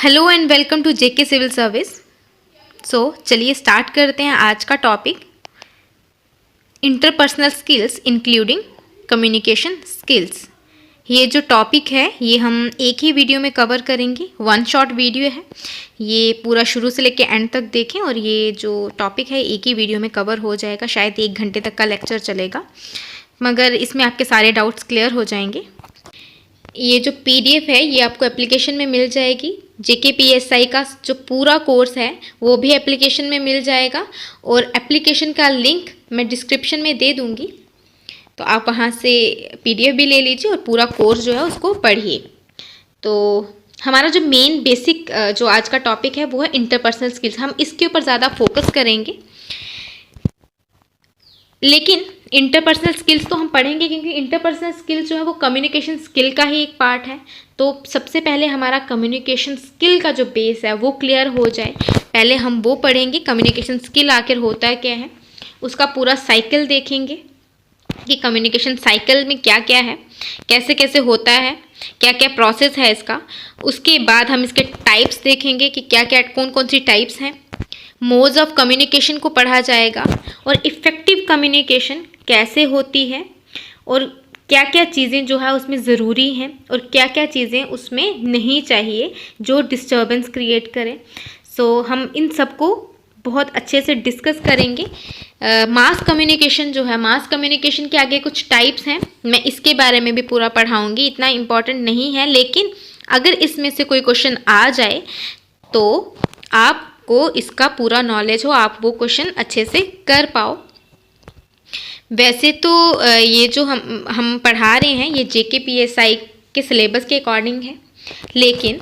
Hello and welcome to JK civil service. चलिए start करते हैं आज का topic, interpersonal skills including communication skills. ये जो टॉपिक है ये हम एक ही वीडियो में कवर करेंगे, वन शॉट वीडियो है। ये पूरा शुरू से लेकर एंड तक देखें और ये जो टॉपिक है एक ही वीडियो में कवर हो जाएगा। शायद 1 घंटे तक का लेक्चर चलेगा, मगर इसमें आपके सारे डाउट्स क्लियर हो जाएंगे। ये जो पीडीएफ है ये आपको एप्लीकेशन में मिल जाएगी। जेकेपीएसआई का जो पूरा कोर्स है वो भी एप्लीकेशन में मिल जाएगा और एप्लीकेशन का लिंक मैं डिस्क्रिप्शन में दे दूँगी, तो आप वहाँ से पीडीएफ भी ले लीजिए और पूरा कोर्स जो है उसको पढ़िए। तो हमारा जो मेन बेसिक जो आज का टॉपिक है वो है इंटरपर्सनल स्किल्स। हम इसके ऊपर ज़्यादा फोकस करेंगे, लेकिन इंटरपर्सनल स्किल्स तो हम पढ़ेंगे क्योंकि इंटरपर्सनल स्किल्स जो है वो कम्युनिकेशन स्किल का ही एक पार्ट है। तो सबसे पहले हमारा कम्युनिकेशन स्किल का जो बेस है वो क्लियर हो जाए, पहले हम वो पढ़ेंगे। कम्युनिकेशन स्किल आखिर होता क्या है, उसका पूरा साइकिल देखेंगे कि कम्युनिकेशन साइकिल में क्या क्या है, कैसे कैसे होता है, क्या क्या प्रोसेस है इसका। उसके बाद हम इसके टाइप्स देखेंगे कि क्या क्या कौन कौन सी टाइप्स हैं। मोड्स ऑफ कम्युनिकेशन को पढ़ा जाएगा और इफ़ेक्टिव कम्युनिकेशन कैसे होती है और क्या क्या चीज़ें जो है उसमें ज़रूरी हैं और क्या क्या चीज़ें उसमें नहीं चाहिए जो डिस्टर्बेंस क्रिएट करें। हम इन सबको बहुत अच्छे से डिस्कस करेंगे। मास कम्युनिकेशन जो है, मास कम्युनिकेशन के आगे कुछ टाइप्स हैं, मैं इसके बारे में भी पूरा पढ़ाऊँगी। इतना इम्पॉर्टेंट नहीं है, लेकिन अगर इसमें से कोई क्वेश्चन आ जाए तो आपको इसका पूरा नॉलेज हो, आप वो क्वेश्चन अच्छे से कर पाओ। वैसे तो ये जो हम पढ़ा रहे हैं ये जेकेपीएसआई के सिलेबस के अकॉर्डिंग है, लेकिन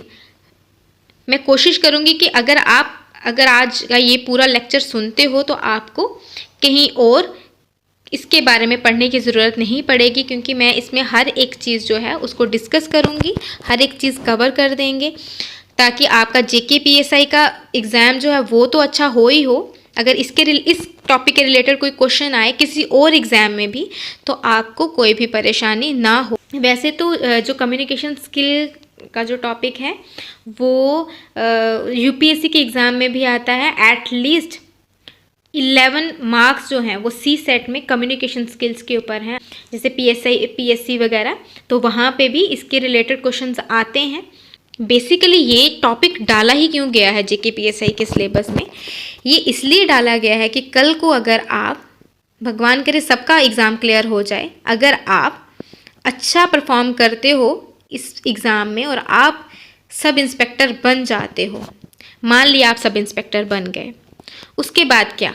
मैं कोशिश करूँगी कि अगर आज का ये पूरा लेक्चर सुनते हो तो आपको कहीं और इसके बारे में पढ़ने की ज़रूरत नहीं पड़ेगी, क्योंकि मैं इसमें हर एक चीज़ जो है उसको डिस्कस करूँगी, हर एक चीज़ कवर कर देंगे, ताकि आपका जेकेपीएसआई का एग्ज़ाम जो है वो तो अच्छा हो ही हो। अगर इस टॉपिक के रिलेटेड कोई क्वेश्चन आए किसी और एग्ज़ाम में भी तो आपको कोई भी परेशानी ना हो। वैसे तो जो कम्युनिकेशन स्किल का जो टॉपिक है वो यूपीएससी के एग्ज़ाम में भी आता है। एटलीस्ट 11 मार्क्स जो हैं वो सी सेट में कम्युनिकेशन स्किल्स के ऊपर हैं, जैसे पीएससी वगैरह, तो वहाँ पे भी इसके रिलेटेड क्वेश्चंस आते हैं। बेसिकली ये टॉपिक डाला ही क्यों गया है जेकेपीएसआई के सिलेबस में, ये इसलिए डाला गया है कि कल को अगर आप, भगवान करे सबका एग्ज़ाम क्लियर हो जाए, अगर आप अच्छा परफॉर्म करते हो इस एग्ज़ाम में और आप सब इंस्पेक्टर बन जाते हो, मान लिया आप सब इंस्पेक्टर बन गए, उसके बाद क्या,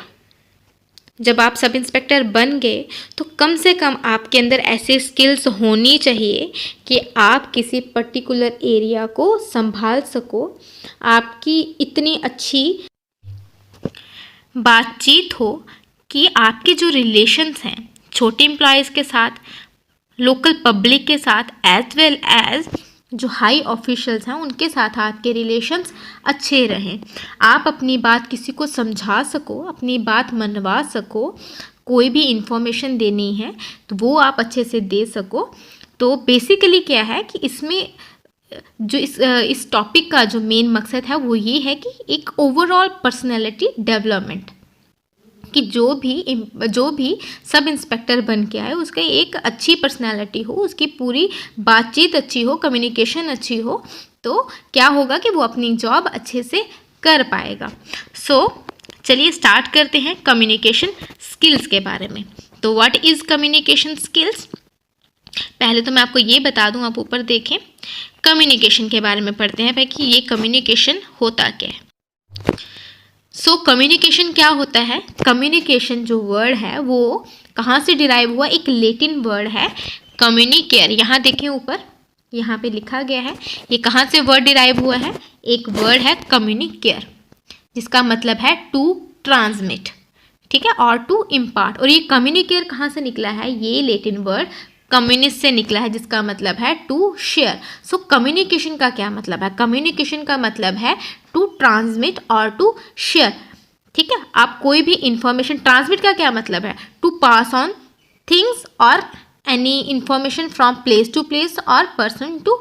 जब आप सब इंस्पेक्टर बन गए तो कम से कम आपके अंदर ऐसे स्किल्स होनी चाहिए कि आप किसी पर्टिकुलर एरिया को संभाल सको, आपकी इतनी अच्छी बातचीत हो कि आपके जो रिलेशंस हैं छोटे एम्प्लॉयज़ के साथ, लोकल पब्लिक के साथ, एज वेल एज जो हाई ऑफिशियल्स हैं उनके साथ आपके रिलेशंस अच्छे रहें। आप अपनी बात किसी को समझा सको, अपनी बात मनवा सको, कोई भी इंफॉर्मेशन देनी है तो वो आप अच्छे से दे सको। तो बेसिकली क्या है कि इसमें जो इस टॉपिक का जो मेन मकसद है वो ये है कि एक ओवरऑल पर्सनैलिटी डेवलपमेंट, कि जो भी सब इंस्पेक्टर बन के आए उसका एक अच्छी पर्सनालिटी हो, उसकी पूरी बातचीत अच्छी हो, कम्युनिकेशन अच्छी हो, तो क्या होगा कि वो अपनी जॉब अच्छे से कर पाएगा। चलिए स्टार्ट करते हैं कम्युनिकेशन स्किल्स के बारे में। तो व्हाट इज़ कम्युनिकेशन स्किल्स, पहले तो मैं आपको ये बता दूं, आप ऊपर देखें, कम्युनिकेशन के बारे में पढ़ते हैं कि ये कम्युनिकेशन होता क्या है। कम्युनिकेशन क्या होता है, कम्युनिकेशन जो वर्ड है वो कहाँ से डिराइव हुआ, एक लैटिन वर्ड है कम्युनिकेयर। यहाँ देखें ऊपर, यहाँ पे लिखा गया है, ये कहाँ से वर्ड डिराइव हुआ है, एक वर्ड है कम्युनिकेयर जिसका मतलब है टू ट्रांसमिट, ठीक है, और टू इम्पार्ट। और ये कम्युनिकेयर कहाँ से निकला है, ये लैटिन वर्ड कम्युनिस्ट से निकला है जिसका मतलब है टू शेयर। कम्युनिकेशन का क्या मतलब है, कम्युनिकेशन का मतलब है टू ट्रांसमिट और टू शेयर, ठीक है। आप कोई भी इंफॉर्मेशन, ट्रांसमिट का क्या मतलब है, to pass on things or any information from place to place or person to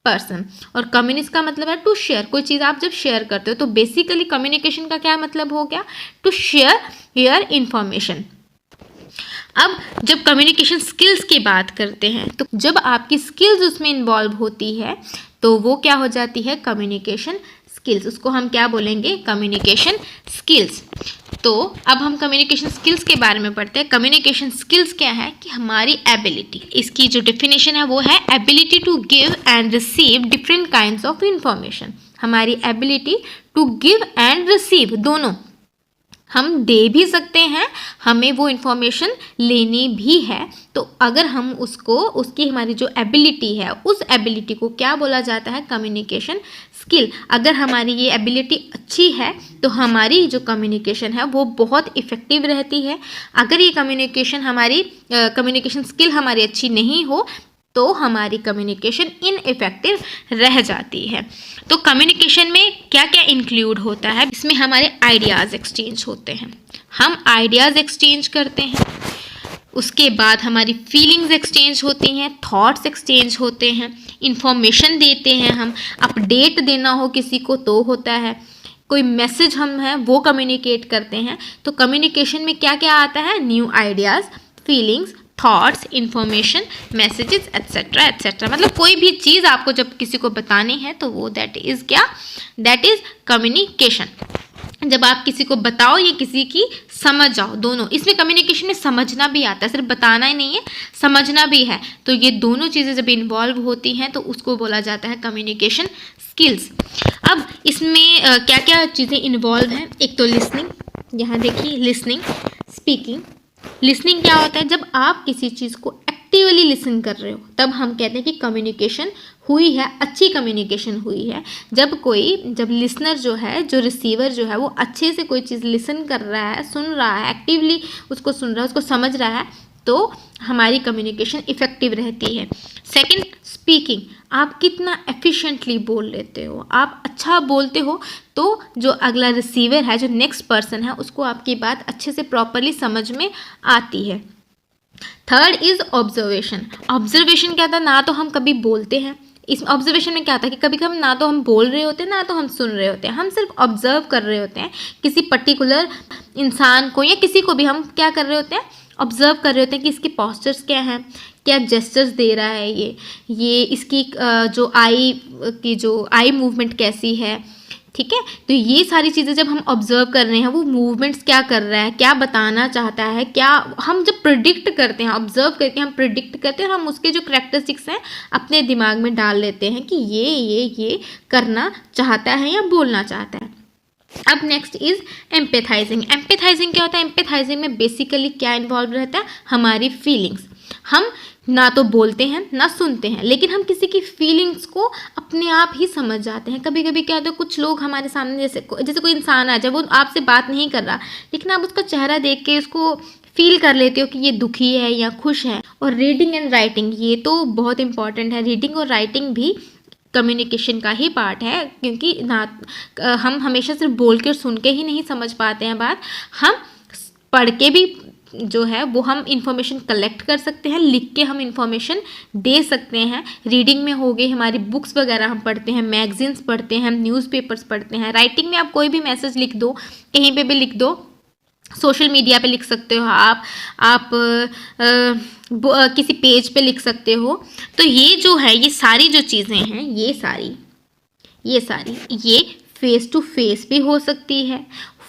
person. और कम्युनिस का मतलब है टू शेयर, कोई चीज़ आप जब शेयर करते हो। तो बेसिकली कम्युनिकेशन का क्या मतलब हो गया, टू शेयर योर इंफॉर्मेशन। अब जब कम्युनिकेशन स्किल्स की बात करते हैं तो जब आपकी स्किल्स उसमें इन्वॉल्व होती है तो वो क्या हो जाती है, कम्युनिकेशन स्किल्स। उसको हम क्या बोलेंगे, कम्युनिकेशन स्किल्स। तो अब हम कम्युनिकेशन स्किल्स के बारे में पढ़ते हैं। कम्युनिकेशन स्किल्स क्या है कि हमारी एबिलिटी, इसकी जो डेफिनेशन है वो है ability to give and receive different kinds of information. हमारी ability to give and receive, दोनों, हम दे भी सकते हैं, हमें वो इन्फॉर्मेशन लेनी भी है। तो अगर हम उसको, उसकी हमारी जो एबिलिटी है, उस एबिलिटी को क्या बोला जाता है, कम्युनिकेशन स्किल। अगर हमारी ये एबिलिटी अच्छी है तो हमारी जो कम्युनिकेशन है वो बहुत इफ़ेक्टिव रहती है। अगर ये कम्युनिकेशन हमारी कम्युनिकेशन स्किल हमारी अच्छी नहीं हो तो हमारी कम्युनिकेशन इनइफेक्टिव रह जाती है। तो कम्युनिकेशन में क्या क्या इंक्लूड होता है, इसमें हमारे आइडियाज़ एक्सचेंज होते हैं, हम आइडियाज़ एक्सचेंज करते हैं। उसके बाद हमारी फीलिंग्स एक्सचेंज होती हैं, थॉट्स एक्सचेंज होते हैं, इंफॉर्मेशन देते हैं, हम अपडेट देना हो किसी को तो होता है, कोई मैसेज हम है वो कम्युनिकेट करते हैं। तो कम्युनिकेशन में क्या क्या आता है, new ideas, feelings, thoughts, information, messages etcetera etcetera. मतलब कोई भी चीज़ आपको जब किसी को बतानी है तो वो दैट इज़ क्या, दैट इज़ कम्युनिकेशन। जब आप किसी को बताओ या किसी की समझ जाओ, दोनों, इसमें कम्युनिकेशन में समझना भी आता है, सिर्फ बताना ही नहीं है, समझना भी है। तो ये दोनों चीज़ें जब इन्वॉल्व होती हैं तो उसको बोला जाता है कम्युनिकेशन स्किल्स। अब इसमें क्या क्या चीज़ें इन्वॉल्व हैं, एक तो लिसनिंग, यहाँ देखिए लिसनिंग, स्पीकिंग। लिसनिंग क्या होता है, जब आप किसी चीज़ को एक्टिवली लिसन कर रहे हो तब हम कहते हैं कि कम्युनिकेशन हुई है, अच्छी कम्युनिकेशन हुई है। जब लिसनर जो है, जो रिसीवर जो है, वो अच्छे से कोई चीज़ लिसन कर रहा है, सुन रहा है, एक्टिवली उसको सुन रहा है, उसको समझ रहा है, तो हमारी कम्युनिकेशन इफ़ेक्टिव रहती है। सेकंड, स्पीकिंग, आप कितना एफिशिएंटली बोल लेते हो, आप अच्छा बोलते हो तो जो अगला रिसीवर है, जो नेक्स्ट पर्सन है, उसको आपकी बात अच्छे से प्रॉपरली समझ में आती है। Third is observation. ऑब्जर्वेशन क्या था, ना तो हम कभी बोलते हैं, इस ऑब्जर्वेशन में क्या था कि कभी कभी ना तो हम बोल रहे होते हैं ना तो हम सुन रहे होते हैं, हम सिर्फ ऑब्जर्व कर रहे होते हैं किसी पर्टिकुलर इंसान को या किसी को भी। हम क्या कर रहे होते हैं, ऑब्जर्व कर रहे होते हैं कि इसके पोस्चर्स क्या हैं, क्या जेस्चर्स दे रहा है, ये इसकी जो आई मूवमेंट कैसी है, ठीक है। तो ये सारी चीज़ें जब हम ऑब्जर्व कर रहे हैं, वो मूवमेंट्स क्या कर रहा है, क्या बताना चाहता है, क्या हम जब प्रिडिक्ट करते हैं, ऑब्जर्व करके हम प्रिडिक्ट करते हैं, हम उसके जो करैक्टरिस्टिक्स हैं अपने दिमाग में डाल लेते हैं कि ये करना चाहता है या बोलना चाहता है। अब नेक्स्ट इज एम्पैथाइजिंग। एम्पैथाइजिंग क्या होता है, एम्पैथाइजिंग में बेसिकली क्या इन्वॉल्व रहता है, हमारी फीलिंग्स। हम ना तो बोलते हैं ना सुनते हैं, लेकिन हम किसी की फीलिंग्स को अपने आप ही समझ जाते हैं। कभी कभी क्या होता है, कुछ लोग हमारे सामने जैसे कोई इंसान आ जाए, वो आपसे बात नहीं कर रहा, लेकिन आप उसका चेहरा देख के उसको फील कर लेते हो कि ये दुखी है या खुश है। और रीडिंग एंड राइटिंग, ये तो बहुत इंपॉर्टेंट है। रीडिंग और राइटिंग भी कम्युनिकेशन का ही पार्ट है, क्योंकि हम हमेशा सिर्फ बोल के और सुन के ही नहीं समझ पाते हैं बात, हम पढ़ के भी जो है वो हम इंफॉर्मेशन कलेक्ट कर सकते हैं, लिख के हम इंफॉर्मेशन दे सकते हैं। रीडिंग में हो गई हमारी बुक्स वगैरह हम पढ़ते हैं, मैगजीन्स पढ़ते हैं, न्यूज़पेपर्स पढ़ते हैं। राइटिंग में आप कोई भी मैसेज लिख दो, कहीं पे भी लिख दो, सोशल मीडिया पे लिख सकते हो आप किसी पेज पे लिख सकते हो। तो ये जो है, ये सारी जो चीज़ें हैं, ये सारी ये फेस टू फेस भी हो सकती है,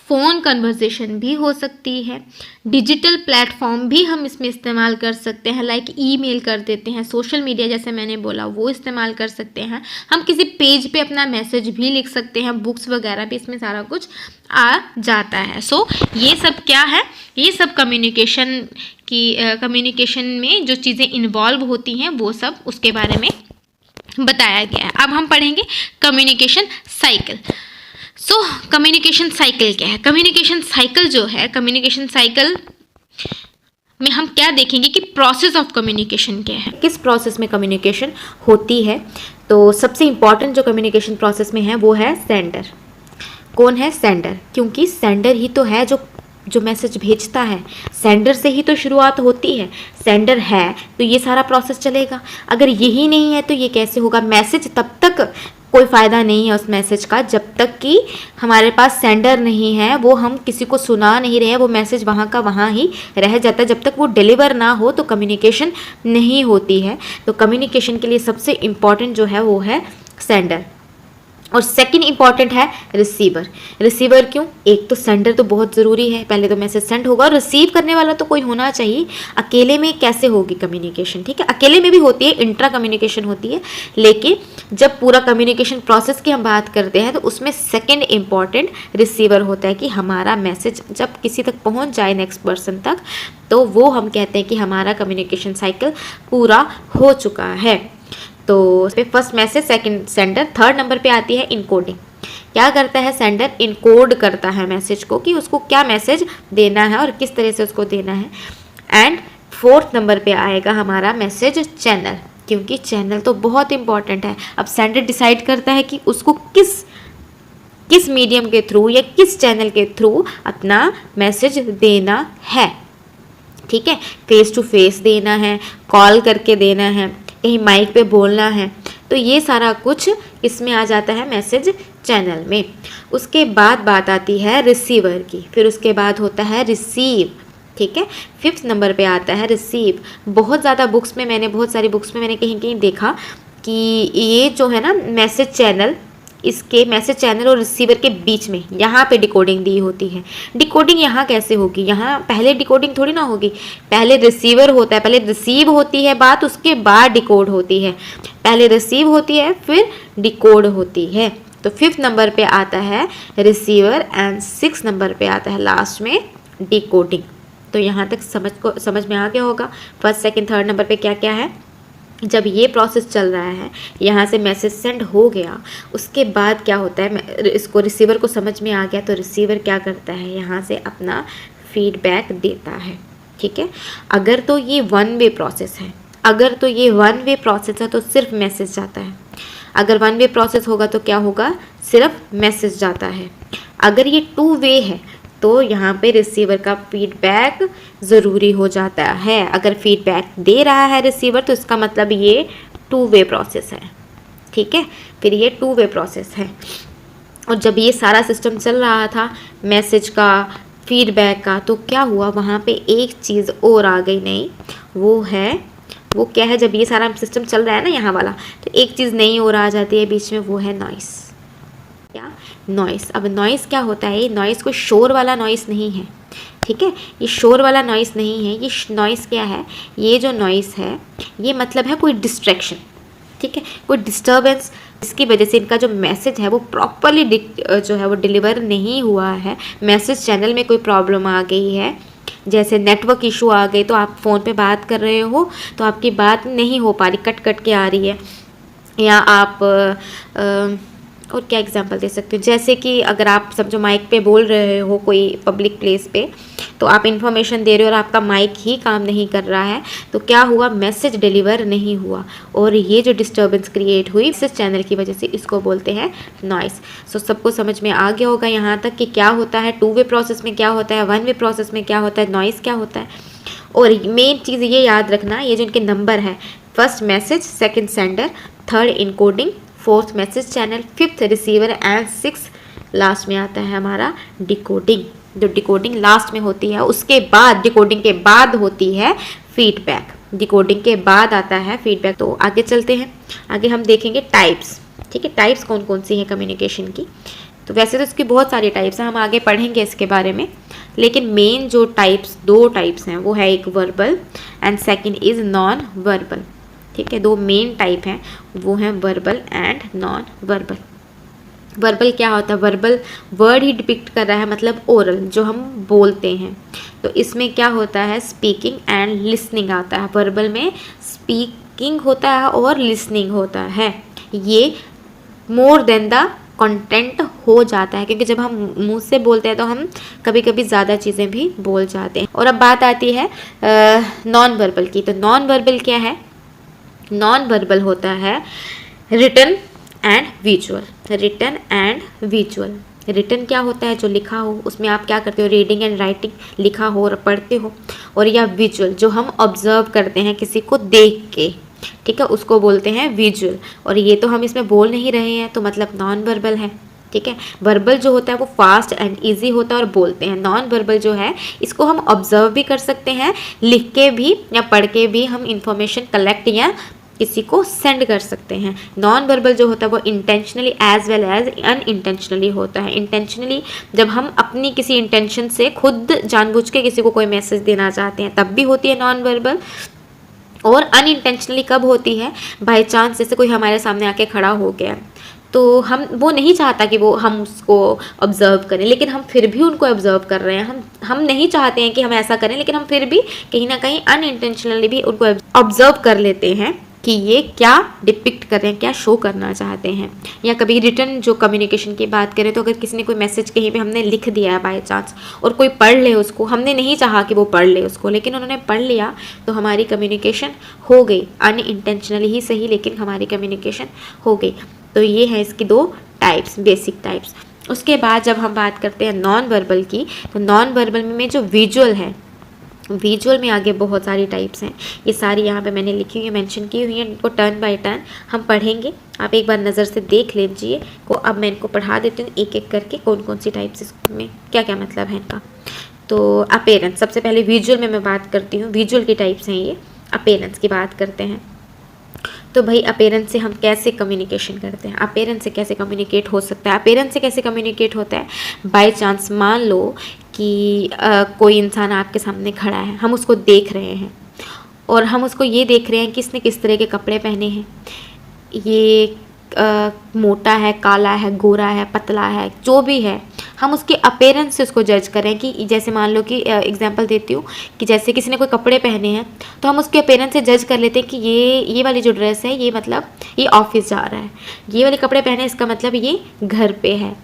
फ़ोन कन्वर्सेशन भी हो सकती है, डिजिटल प्लेटफॉर्म भी हम इसमें इस्तेमाल कर सकते हैं, लाइक ईमेल कर देते हैं, सोशल मीडिया जैसे मैंने बोला वो इस्तेमाल कर सकते हैं, हम किसी पेज पे अपना मैसेज भी लिख सकते हैं, बुक्स वगैरह भी, इसमें सारा कुछ आ जाता है। सो ये सब क्या है, ये सब कम्युनिकेशन में जो चीज़ें इन्वॉल्व होती हैं वो सब उसके बारे में बताया गया है। अब हम पढ़ेंगे communication cycle. So communication cycle क्या है, कम्युनिकेशन साइकिल जो है, कम्युनिकेशन साइकिल में हम क्या देखेंगे कि प्रोसेस ऑफ कम्युनिकेशन क्या है, किस प्रोसेस में कम्युनिकेशन होती है। तो सबसे इम्पॉर्टेंट जो कम्युनिकेशन प्रोसेस में है वो है सेंडर। कौन है, सेंडर, क्योंकि सेंडर ही तो है जो जो मैसेज भेजता है, सेंडर से ही तो शुरुआत होती है। सेंडर है तो ये सारा प्रोसेस चलेगा, अगर यही नहीं है तो ये कैसे होगा। मैसेज तब तक कोई फ़ायदा नहीं है उस मैसेज का जब तक कि हमारे पास सेंडर नहीं है, वो हम किसी को सुना नहीं रहे हैं, वो मैसेज वहाँ का वहाँ ही रह जाता है। जब तक वो डिलीवर ना हो तो कम्युनिकेशन नहीं होती है। तो कम्युनिकेशन के लिए सबसे इम्पॉर्टेंट जो है वो है सेंडर, और सेकंड इंपॉर्टेंट है रिसीवर। रिसीवर क्यों? एक तो सेंडर तो बहुत ज़रूरी है, पहले तो मैसेज सेंड होगा, और रिसीव करने वाला तो कोई होना चाहिए। अकेले में कैसे होगी कम्युनिकेशन, ठीक है, अकेले में भी होती है, इंट्रा कम्युनिकेशन होती है, लेकिन जब पूरा कम्युनिकेशन प्रोसेस की हम बात करते हैं तो उसमें सेकंड इंपॉर्टेंट रिसीवर होता है कि हमारा मैसेज जब किसी तक पहुंच जाए, नेक्स्ट पर्सन तक, तो वो हम कहते हैं कि हमारा कम्युनिकेशन साइकिल पूरा हो चुका है। तो first message, second sender, third number पे आती है इनकोडिंग। क्या करता है सेंडर? इनकोड करता है मैसेज को कि उसको क्या मैसेज देना है और किस तरह से उसको देना है। एंड फोर्थ नंबर पे आएगा हमारा मैसेज चैनल, क्योंकि चैनल तो बहुत इंपॉर्टेंट है। अब सेंडर डिसाइड करता है कि उसको किस मीडियम के थ्रू या किस चैनल के थ्रू अपना मैसेज देना है, ठीक है, फेस टू फेस देना है, कॉल करके देना है, कहीं माइक पे बोलना है, तो ये सारा कुछ इसमें आ जाता है मैसेज चैनल में। उसके बाद बात आती है रिसीवर की, फिर उसके बाद होता है रिसीव, ठीक है, फिफ्थ नंबर पे आता है रिसीव। बहुत ज़्यादा बुक्स में मैंने, बहुत सारी बुक्स में मैंने कहीं कहीं देखा कि ये जो है ना मैसेज चैनल, इसके मैसेज चैनल और रिसीवर के बीच में यहाँ पे डिकोडिंग दी होती है। डिकोडिंग यहाँ कैसे होगी? यहाँ पहले डिकोडिंग थोड़ी ना होगी, पहले रिसीवर होता है, पहले रिसीव होती है बात, उसके बाद डिकोड होती है। पहले रिसीव होती है फिर डिकोड होती है। तो फिफ्थ नंबर पे आता है रिसीवर एंड सिक्स नंबर पे आता है लास्ट में डिकोडिंग। तो यहाँ तक समझ में आ गया होगा फर्स्ट सेकंड थर्ड नंबर पे क्या क्या है। जब ये प्रोसेस चल रहा है, यहाँ से मैसेज सेंड हो गया, उसके बाद क्या होता है, इसको रिसीवर को समझ में आ गया तो रिसीवर क्या करता है, यहाँ से अपना फीडबैक देता है, ठीक है। अगर तो ये वन वे प्रोसेस है, अगर तो ये वन वे प्रोसेस है तो सिर्फ मैसेज जाता है। अगर वन वे प्रोसेस होगा तो क्या होगा, सिर्फ मैसेज जाता है। अगर ये टू वे है तो यहाँ पे रिसीवर का फीडबैक ज़रूरी हो जाता है। अगर फीडबैक दे रहा है रिसीवर तो इसका मतलब ये टू वे प्रोसेस है, ठीक है, फिर ये टू वे प्रोसेस है। और जब ये सारा सिस्टम चल रहा था मैसेज का, फीडबैक का, तो क्या हुआ, वहाँ पे एक चीज़ और आ गई नई, वो क्या है, जब ये सारा सिस्टम चल रहा है ना यहाँ वाला, तो एक चीज़ नई और आ जाती है बीच में, वो है नॉइस। क्या? नॉइस। अब नॉइस क्या होता है, ये नॉइस कोई शोर वाला नॉइस नहीं है, ठीक है, ये शोर वाला नॉइस नहीं है। ये नॉइस क्या है, ये जो नॉइस है ये मतलब है कोई डिस्ट्रैक्शन, ठीक है, कोई डिस्टर्बेंस, इसकी वजह से इनका जो मैसेज है वो प्रॉपरली जो है वो डिलीवर नहीं हुआ है। मैसेज चैनल में कोई प्रॉब्लम आ गई है, जैसे नेटवर्क इशू आ गई, तो आप फ़ोन पे बात कर रहे हो तो आपकी बात नहीं हो पा रही, कट कट के आ रही है, या आप और क्या एग्जांपल दे सकते हो, जैसे कि अगर आप समझो माइक पे बोल रहे हो कोई पब्लिक प्लेस पे, तो आप इन्फॉर्मेशन दे रहे हो और आपका माइक ही काम नहीं कर रहा है, तो क्या हुआ, मैसेज डिलीवर नहीं हुआ, और ये जो डिस्टर्बेंस क्रिएट हुई इस चैनल की वजह से, इसको बोलते हैं नॉइस। सो सबको समझ में आ गया होगा यहाँ तक कि क्या होता है टू वे प्रोसेस में, क्या होता है वन वे प्रोसेस में, क्या होता है नॉइस, क्या होता है। और मेन चीज़ ये याद रखना, ये जो इनके नंबर है, first message, second sender, third encoding, fourth message channel, fifth receiver and six last में आता है हमारा डिकोडिंग। जो डिकोडिंग लास्ट में होती है, उसके बाद डिकोडिंग के बाद होती है फीडबैक, डिकोडिंग के बाद आता है फीडबैक। तो आगे चलते हैं, आगे हम देखेंगे टाइप्स, ठीक है, टाइप्स कौन कौन सी हैं कम्युनिकेशन की। तो वैसे तो इसकी बहुत सारी टाइप्स हैं, हम आगे पढ़ेंगे इसके बारे में, लेकिन मेन जो टाइप्स, दो टाइप्स हैं, वो है एक verbal and second is non verbal, ठीक है, दो मेन टाइप हैं, वो हैं verbal and non verbal. Verbal क्या होता है, वर्बल वर्ड ही डिपिक्ट कर रहा है, मतलब ओरल, जो हम बोलते हैं, तो इसमें क्या होता है, स्पीकिंग एंड लिसनिंग आता है। वर्बल में स्पीकिंग होता है और लिसनिंग होता है, ये मोर देन द कंटेंट हो जाता है, क्योंकि जब हम मुंह से बोलते हैं तो हम कभी कभी ज़्यादा चीज़ें भी बोल जाते हैं। और अब बात आती है नॉन वर्बल की। तो नॉन वर्बल क्या है, नॉन वर्बल होता है written and visual, written and visual, written क्या होता है, जो लिखा हो, उसमें आप क्या करते हो, रीडिंग एंड राइटिंग, लिखा हो और पढ़ते हो। और या विजुअल, जो हम ऑब्जर्व करते हैं किसी को देख के, ठीक है, उसको बोलते हैं विजुअल। और ये तो हम इसमें बोल नहीं रहे हैं, तो मतलब नॉन वर्बल है, ठीक है। वर्बल जो होता है वो फास्ट एंड इजी होता है और बोलते हैं। नॉन वर्बल जो है इसको हम ऑब्जर्व भी कर सकते हैं, लिख के भी या पढ़ के भी हम इंफॉर्मेशन कलेक्ट या किसी को सेंड कर सकते हैं। नॉन वर्बल जो होता है वो intentionally as well as unintentionally होता है। इंटेंशनली जब हम अपनी किसी इंटेंशन से खुद जानबूझ के किसी को कोई मैसेज देना चाहते हैं तब भी होती है नॉन वर्बल। और अनइंटेंशनली कब होती है, बाय चांस जैसे कोई हमारे सामने आके खड़ा हो गया तो हम वो नहीं चाहता कि वो हम उसको ऑब्जर्व करें, लेकिन हम फिर भी उनको ऑब्जर्व कर रहे हैं। हम नहीं चाहते हैं कि हम ऐसा करें, लेकिन हम फिर भी कहीं ना कहीं अनइंटेंशनली भी उनको ऑब्जर्व कर लेते हैं कि ये क्या डिपिक्ट कर रहे हैं, क्या शो करना चाहते हैं। या कभी रिटर्न जो कम्युनिकेशन की बात करें तो अगर किसी ने कोई मैसेज कहीं पे हमने लिख दिया है बाय चांस और कोई पढ़ ले उसको, हमने नहीं चाहा कि वो पढ़ ले उसको, लेकिन उन्होंने पढ़ लिया, तो हमारी कम्युनिकेशन हो गई, अनइंटेंशनली ही सही लेकिन हमारी कम्युनिकेशन हो गई। तो ये है इसकी दो टाइप्स, बेसिक टाइप्स। उसके बाद जब हम बात करते हैं नॉन वर्बल की, तो नॉन वर्बल में जो विजुअल है, विजुअल में आगे बहुत सारी टाइप्स हैं। ये सारी यहाँ पे मैंने लिखी हुई है, मेंशन की हुई है, इनको टर्न बाय टर्न हम पढ़ेंगे। आप एक बार नज़र से देख लीजिए को। अब मैं इनको पढ़ा देती हूँ एक एक करके, कौन कौन सी टाइप्स इसमें क्या क्या मतलब है इनका। तो अपेरेंस, सबसे पहले विजुअल में मैं बात करती हूँ, विजुअल की टाइप्स हैं ये। अपेरेंस की बात करते हैं तो भाई अपेरेंस से हम कैसे कम्युनिकेशन करते हैं, अपेरेंस से कैसे कम्युनिकेट हो सकता है। अपेरेंस से कैसे कम्युनिकेट होता है, बाय चांस मान लो कि कोई इंसान आपके सामने खड़ा है, हम उसको देख रहे हैं और हम उसको ये देख रहे हैं कि इसने किस तरह के कपड़े पहने हैं, ये मोटा है, काला है, गोरा है, पतला है, जो भी है, हम उसके अपेरेंस से उसको जज करें। कि जैसे मान लो कि एग्जांपल देती हूँ कि जैसे किसी ने कोई कपड़े पहने हैं तो हम उसके अपेरेंस से जज कर लेते हैं कि ये वाली जो ड्रेस है ये मतलब ये ऑफिस जा रहा है, ये वाले कपड़े पहने इसका मतलब ये घर पे है।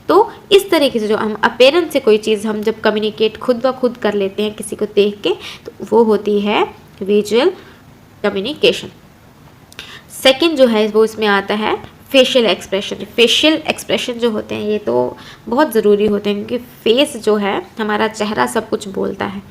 तो इस तरीके से जो हम अपेरेंस से कोई चीज़ हम जब कम्युनिकेट खुद ब खुद कर लेते हैं किसी को देख के, तो वो होती है विजुअल कम्युनिकेशन। सेकंड जो है वो इसमें आता है फेशियल एक्सप्रेशन। फेशियल एक्सप्रेशन जो होते हैं ये तो बहुत ज़रूरी होते हैं, क्योंकि फेस जो है हमारा चेहरा सब कुछ बोलता है।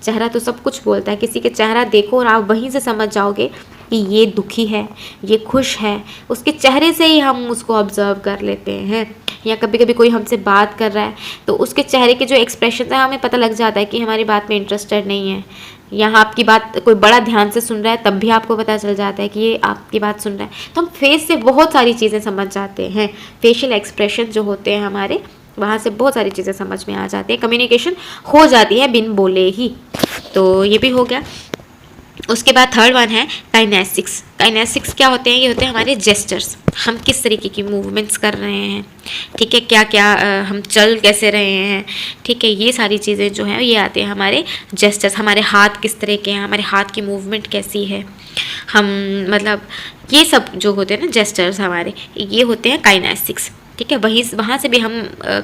चेहरा तो सब कुछ बोलता है। किसी के चेहरा देखो और आप वहीं से समझ जाओगे कि ये दुखी है, ये खुश है, उसके चेहरे से ही हम उसको ऑब्जर्व कर लेते हैं। या कभी कभी कोई हमसे बात कर रहा है तो उसके चेहरे के जो एक्सप्रेशन है हमें पता लग जाता है कि हमारी बात में इंटरेस्टेड नहीं है। यहाँ आपकी बात कोई बड़ा ध्यान से सुन रहा है तब भी आपको पता चल जाता है कि ये आपकी बात सुन रहा है। तो हम फेस से बहुत सारी चीज़ें समझ जाते हैं। फेशियल एक्सप्रेशन जो होते हैं हमारे, वहाँ से बहुत सारी चीज़ें समझ में आ जाती है, कम्युनिकेशन हो जाती है बिन बोले ही। तो ये भी हो गया। उसके बाद थर्ड वन है काइनेसिक्स। काइनेसिक्स क्या होते हैं, ये होते हैं हमारे जेस्चर्स। हम किस तरीके की मूवमेंट्स कर रहे हैं, ठीक है, क्या क्या हम चल कैसे रहे हैं, ठीक है, ये सारी चीज़ें जो हैं ये आते हैं हमारे जेस्चर्स। हमारे हाथ किस तरह के हैं, हमारे हाथ की मूवमेंट कैसी है, हम मतलब ये सब जो होते हैं ना जेस्चर्स हमारे, ये होते हैं काइनेसिक्स, ठीक है। वहाँ से भी हम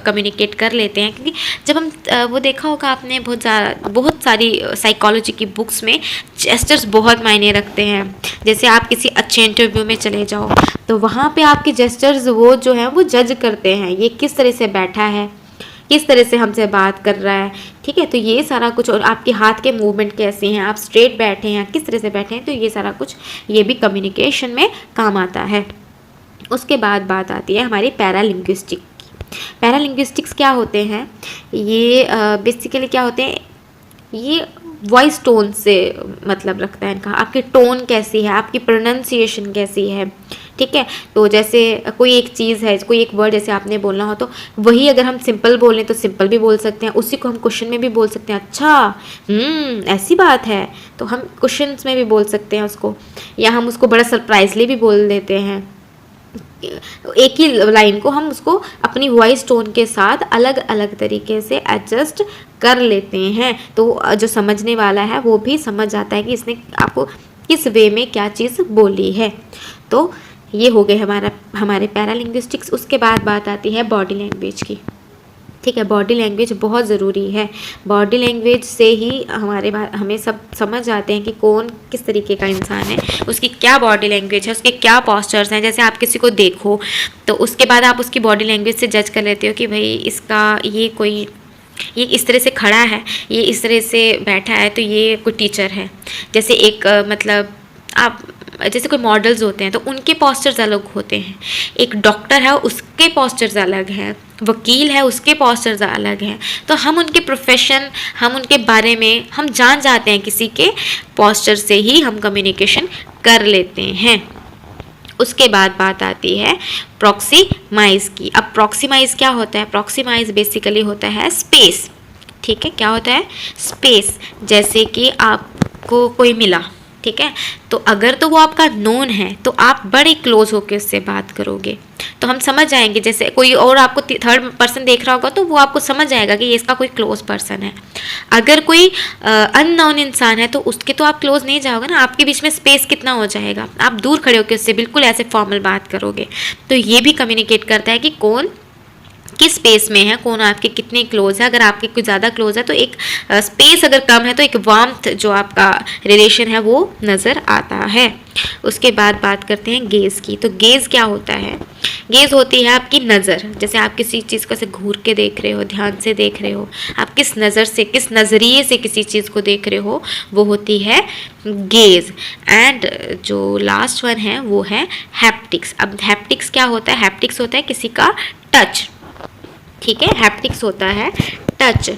कम्युनिकेट कर लेते हैं। क्योंकि जब हम वो देखा होगा आपने बहुत सारी साइकोलॉजी की बुक्स में जेस्चर्स बहुत मायने रखते हैं। जैसे आप किसी अच्छे इंटरव्यू में चले जाओ तो वहाँ पे आपके जेस्चर्स वो जो है वो जज करते हैं, ये किस तरह से बैठा है, किस तरह से हमसे बात कर रहा है, ठीक है। तो ये सारा कुछ, और आपके हाथ के मूवमेंट कैसे हैं, आप स्ट्रेट बैठे हैं, किस तरह से बैठे हैं, तो ये सारा कुछ ये भी कम्युनिकेशन में काम आता है। उसके बाद बात आती है हमारी पैरालिंग्विस्टिक की। पैरालिंग्विस्टिक्स क्या होते हैं, ये बेसिकली क्या होते हैं, ये वॉइस टोन से मतलब रखता है इनका। आपकी टोन कैसी है, आपकी प्रोनाउंसिएशन कैसी है, ठीक है। तो जैसे कोई एक चीज़ है, कोई एक वर्ड जैसे आपने बोलना हो तो वही अगर हम सिंपल बोलें तो सिंपल भी बोल सकते हैं, उसी को हम क्वेश्चन में भी बोल सकते हैं, अच्छा ऐसी बात है, तो हम क्वेश्चंस में भी बोल सकते हैं उसको, या हम उसको बड़ा सरप्राइजली भी बोल देते हैं। एक ही लाइन को हम उसको अपनी वॉइस टोन के साथ अलग अलग तरीके से एडजस्ट कर लेते हैं। तो जो समझने वाला है वो भी समझ जाता है कि इसने आपको किस वे में क्या चीज़ बोली है। तो ये हो गए हमारे पैरालिंग्विस्टिक्स। उसके बाद बात आती है बॉडी लैंग्वेज की। ठीक है। बॉडी लैंग्वेज बहुत ज़रूरी है। बॉडी लैंग्वेज से ही हमें सब समझ आते हैं कि कौन किस तरीके का इंसान है, उसकी क्या बॉडी लैंग्वेज है, उसके क्या पॉस्चर्स हैं। जैसे आप किसी को देखो तो उसके बाद आप उसकी बॉडी लैंग्वेज से जज कर लेते हो कि भाई इसका ये इस तरह से खड़ा है, ये इस तरह से बैठा है, तो ये कोई टीचर है। जैसे एक मतलब आप जैसे कोई मॉडल्स होते हैं तो उनके पॉस्चर्स अलग होते हैं। एक डॉक्टर है उसके पॉस्चर्स अलग हैं, वकील है उसके पॉस्चर्स अलग हैं। तो हम उनके प्रोफेशन, हम उनके बारे में हम जान जाते हैं, किसी के पॉस्चर से ही हम कम्युनिकेशन कर लेते हैं। उसके बाद बात आती है प्रॉक्सिमाइज़ की। अब प्रॉक्सिमाइज़ क्या होता है? प्रॉक्सिमाइज़ बेसिकली होता है स्पेस। ठीक है, क्या होता है? स्पेस। जैसे कि आपको कोई मिला, ठीक है, तो अगर तो वो आपका नोन है तो आप बड़े क्लोज होकर उससे बात करोगे, तो हम समझ जाएंगे। जैसे कोई और आपको थर्ड पर्सन देख रहा होगा तो वो आपको समझ जाएगा कि ये इसका कोई क्लोज पर्सन है। अगर कोई अननोन इंसान है तो उसके तो आप क्लोज नहीं जाओगे ना, आपके बीच में स्पेस कितना हो जाएगा, आप दूर खड़े होकर उससे बिल्कुल ऐसे फॉर्मल बात करोगे। तो ये भी कम्युनिकेट करता है कि कौन किस स्पेस में है, कौन आपके कितने क्लोज है। अगर आपके कुछ ज़्यादा क्लोज है तो एक स्पेस अगर कम है तो एक वार्मथ जो आपका रिलेशन है वो नज़र आता है। उसके बाद बात करते हैं गेज़ की। तो गेज़ क्या होता है? गेज़ होती है आपकी नज़र। जैसे आप किसी चीज़ को ऐसे घूर के देख रहे हो, ध्यान से देख रहे हो, आप किस नज़र से, किस नज़रिए से किसी चीज़ को देख रहे हो, वो होती है गेज़। एंड जो लास्ट वन है वो है हैप्टिक्स। अब हैप्टिक्स क्या होता है? हैप्टिक्स होता है किसी का टच। ठीक है, हैप्टिक्स होता है टच।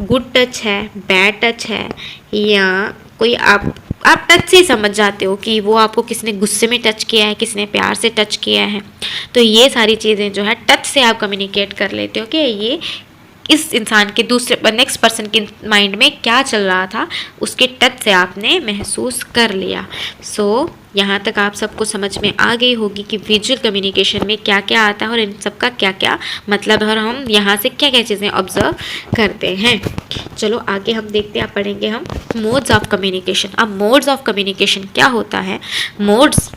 गुड टच है, बैड टच है, या कोई आप टच से समझ जाते हो कि वो आपको किसने गुस्से में टच किया है, किसने प्यार से टच किया है। तो ये सारी चीज़ें जो है टच से आप कम्युनिकेट कर लेते हो कि ये इस इंसान के दूसरे नेक्स्ट पर्सन के माइंड में क्या चल रहा था, उसके टच से आपने महसूस कर लिया। सो यहाँ तक आप सबको समझ में आ गई होगी कि विजुअल कम्युनिकेशन में क्या क्या आता है और इन सब का क्या क्या मतलब है और हम यहाँ से क्या क्या चीज़ें ऑब्जर्व करते हैं। चलो आगे हम देखते हैं, पढ़ेंगे हम मोड्स ऑफ कम्युनिकेशन। अब मोड्स ऑफ कम्युनिकेशन क्या होता है? मोड्स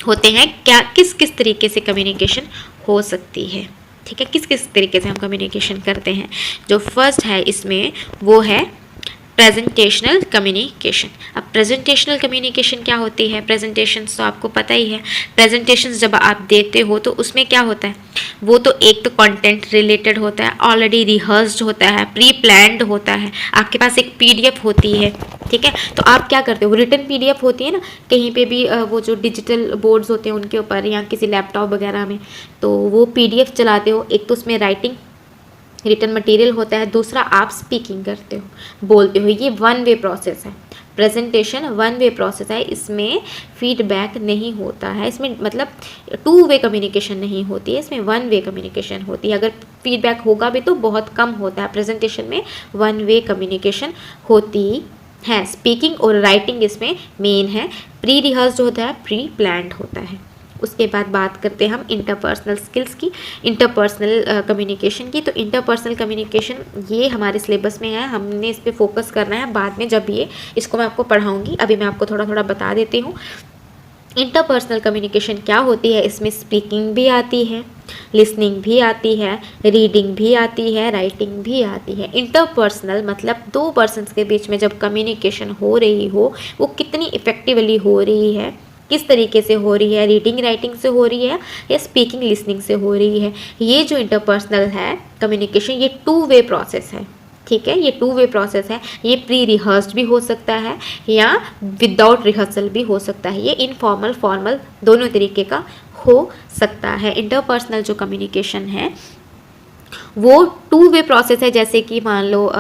होते हैं क्या, किस किस तरीके से कम्युनिकेशन हो सकती है। ठीक है, किस किस तरीके से हम कम्युनिकेशन करते हैं। जो फर्स्ट है इसमें वो है प्रेजेंटेशनल कम्युनिकेशन। अब प्रेजेंटेशनल कम्युनिकेशन क्या होती है? प्रेजेंटेशंस तो आपको पता ही है। प्रेजेंटेशंस जब आप देते हो तो उसमें क्या होता है? वो तो एक तो कंटेंट रिलेटेड होता है, ऑलरेडी रिहर्स्ड होता है, प्री प्लान्ड होता है, आपके पास एक पीडीएफ होती है। ठीक है, तो आप क्या करते हो? रिटन पीडीएफ होती है ना, कहीं पे भी वो जो डिजिटल बोर्ड्स होते हैं उनके ऊपर या किसी लैपटॉप वगैरह में, तो वो पीडीएफ चलाते हो। एक तो उसमें राइटिंग रिटन मटेरियल होता है, दूसरा आप स्पीकिंग करते हो, बोलते हो। ये वन वे प्रोसेस है। प्रेजेंटेशन वन वे प्रोसेस है, इसमें फीडबैक नहीं होता है, इसमें मतलब टू वे कम्युनिकेशन नहीं होती है, इसमें वन वे कम्युनिकेशन होती है। अगर फीडबैक होगा भी तो बहुत कम होता है। प्रेजेंटेशन में वन वे कम्युनिकेशन होती है। स्पीकिंग और राइटिंग इसमें मेन है। प्री रिहर्स्ड होता है, प्री प्लान्ड होता है। उसके बाद बात करते हैं हम इंटरपर्सनल स्किल्स की, इंटरपर्सनल कम्युनिकेशन की। तो इंटरपर्सनल कम्युनिकेशन ये हमारे सिलेबस में है, हमने इस पर फोकस करना है बाद में जब ये इसको मैं आपको पढ़ाऊँगी। अभी मैं आपको थोड़ा थोड़ा बता देती हूँ। इंटरपर्सनल कम्युनिकेशन क्या होती है? इसमें स्पीकिंग भी आती है, लिसनिंग भी आती है, रीडिंग भी आती है, राइटिंग भी आती है। इंटरपर्सनल मतलब दो पर्सन्स के बीच में जब कम्युनिकेशन हो रही हो वो कितनी इफ़ेक्टिवली हो रही है, किस तरीके से हो रही है, रीडिंग राइटिंग से हो रही है या स्पीकिंग लिसनिंग से हो रही है। ये जो इंटरपर्सनल है कम्युनिकेशन, ये टू वे प्रोसेस है। ठीक है, ये टू वे प्रोसेस है। ये प्री रिहर्स्ड भी हो सकता है या विदाउट रिहर्सल भी हो सकता है। ये इनफॉर्मल फॉर्मल दोनों तरीके का हो सकता है। इंटरपर्सनल जो कम्युनिकेशन है वो टू वे प्रोसेस है। जैसे कि मान लो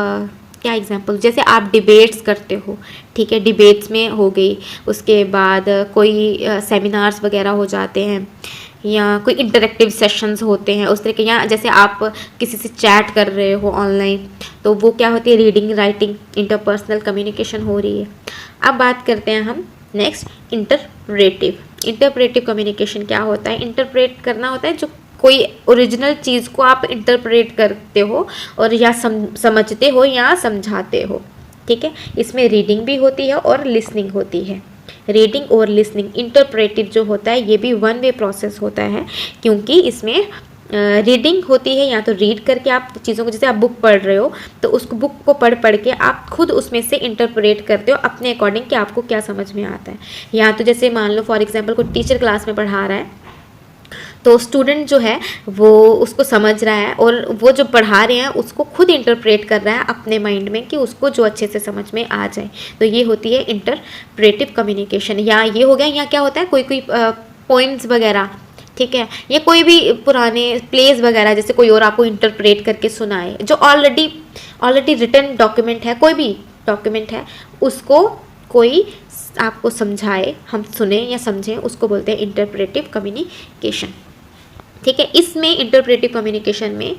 क्या एग्जांपल, जैसे आप डिबेट्स करते हो, ठीक है, डिबेट्स में हो गई, उसके बाद कोई सेमिनार्स वगैरह हो जाते हैं या कोई इंटरेक्टिव सेशंस होते हैं उस तरह के, या जैसे आप किसी से चैट कर रहे हो ऑनलाइन, तो वो क्या होती है? रीडिंग राइटिंग इंटरपर्सनल कम्युनिकेशन हो रही है। अब बात करते हैं हम नेक्स्ट इंटरप्रेटिव। इंटरप्रेटिव कम्युनिकेशन क्या होता है? इंटरप्रेट करना होता है जो कोई ओरिजिनल चीज़ को आप इंटरप्रेट करते हो और या समझते हो या समझाते हो। ठीक है, इसमें रीडिंग भी होती है और लिसनिंग होती है। रीडिंग और लिसनिंग, इंटरप्रेटिव जो होता है ये भी वन वे प्रोसेस होता है, क्योंकि इसमें रीडिंग होती है या तो रीड करके आप चीज़ों को, जैसे आप बुक पढ़ रहे हो तो उस बुक को पढ़ के आप खुद उसमें से इंटरप्रेट करते हो अपने अकॉर्डिंग कि आपको क्या समझ में आता है। या तो जैसे मान लो फॉर एग्जांपल कोई टीचर क्लास में पढ़ा रहा है तो स्टूडेंट जो है वो उसको समझ रहा है और वो जो पढ़ा रहे हैं उसको खुद इंटरप्रेट कर रहा है अपने माइंड में कि उसको जो अच्छे से समझ में आ जाए। तो ये होती है इंटरप्रेटिव कम्युनिकेशन। या ये हो गया, या क्या होता है कोई कोई पॉइंट्स वगैरह, ठीक है, या कोई भी पुराने प्लेस वगैरह जैसे कोई और आपको इंटरप्रेट करके सुनाए, जो ऑलरेडी रिटन डॉक्यूमेंट है, कोई भी डॉक्यूमेंट है उसको कोई आपको समझाए, हम सुने या समझें, उसको बोलते हैं इंटरप्रेटिव कम्युनिकेशन। ठीक है, इसमें इंटरप्रेटिव कम्युनिकेशन में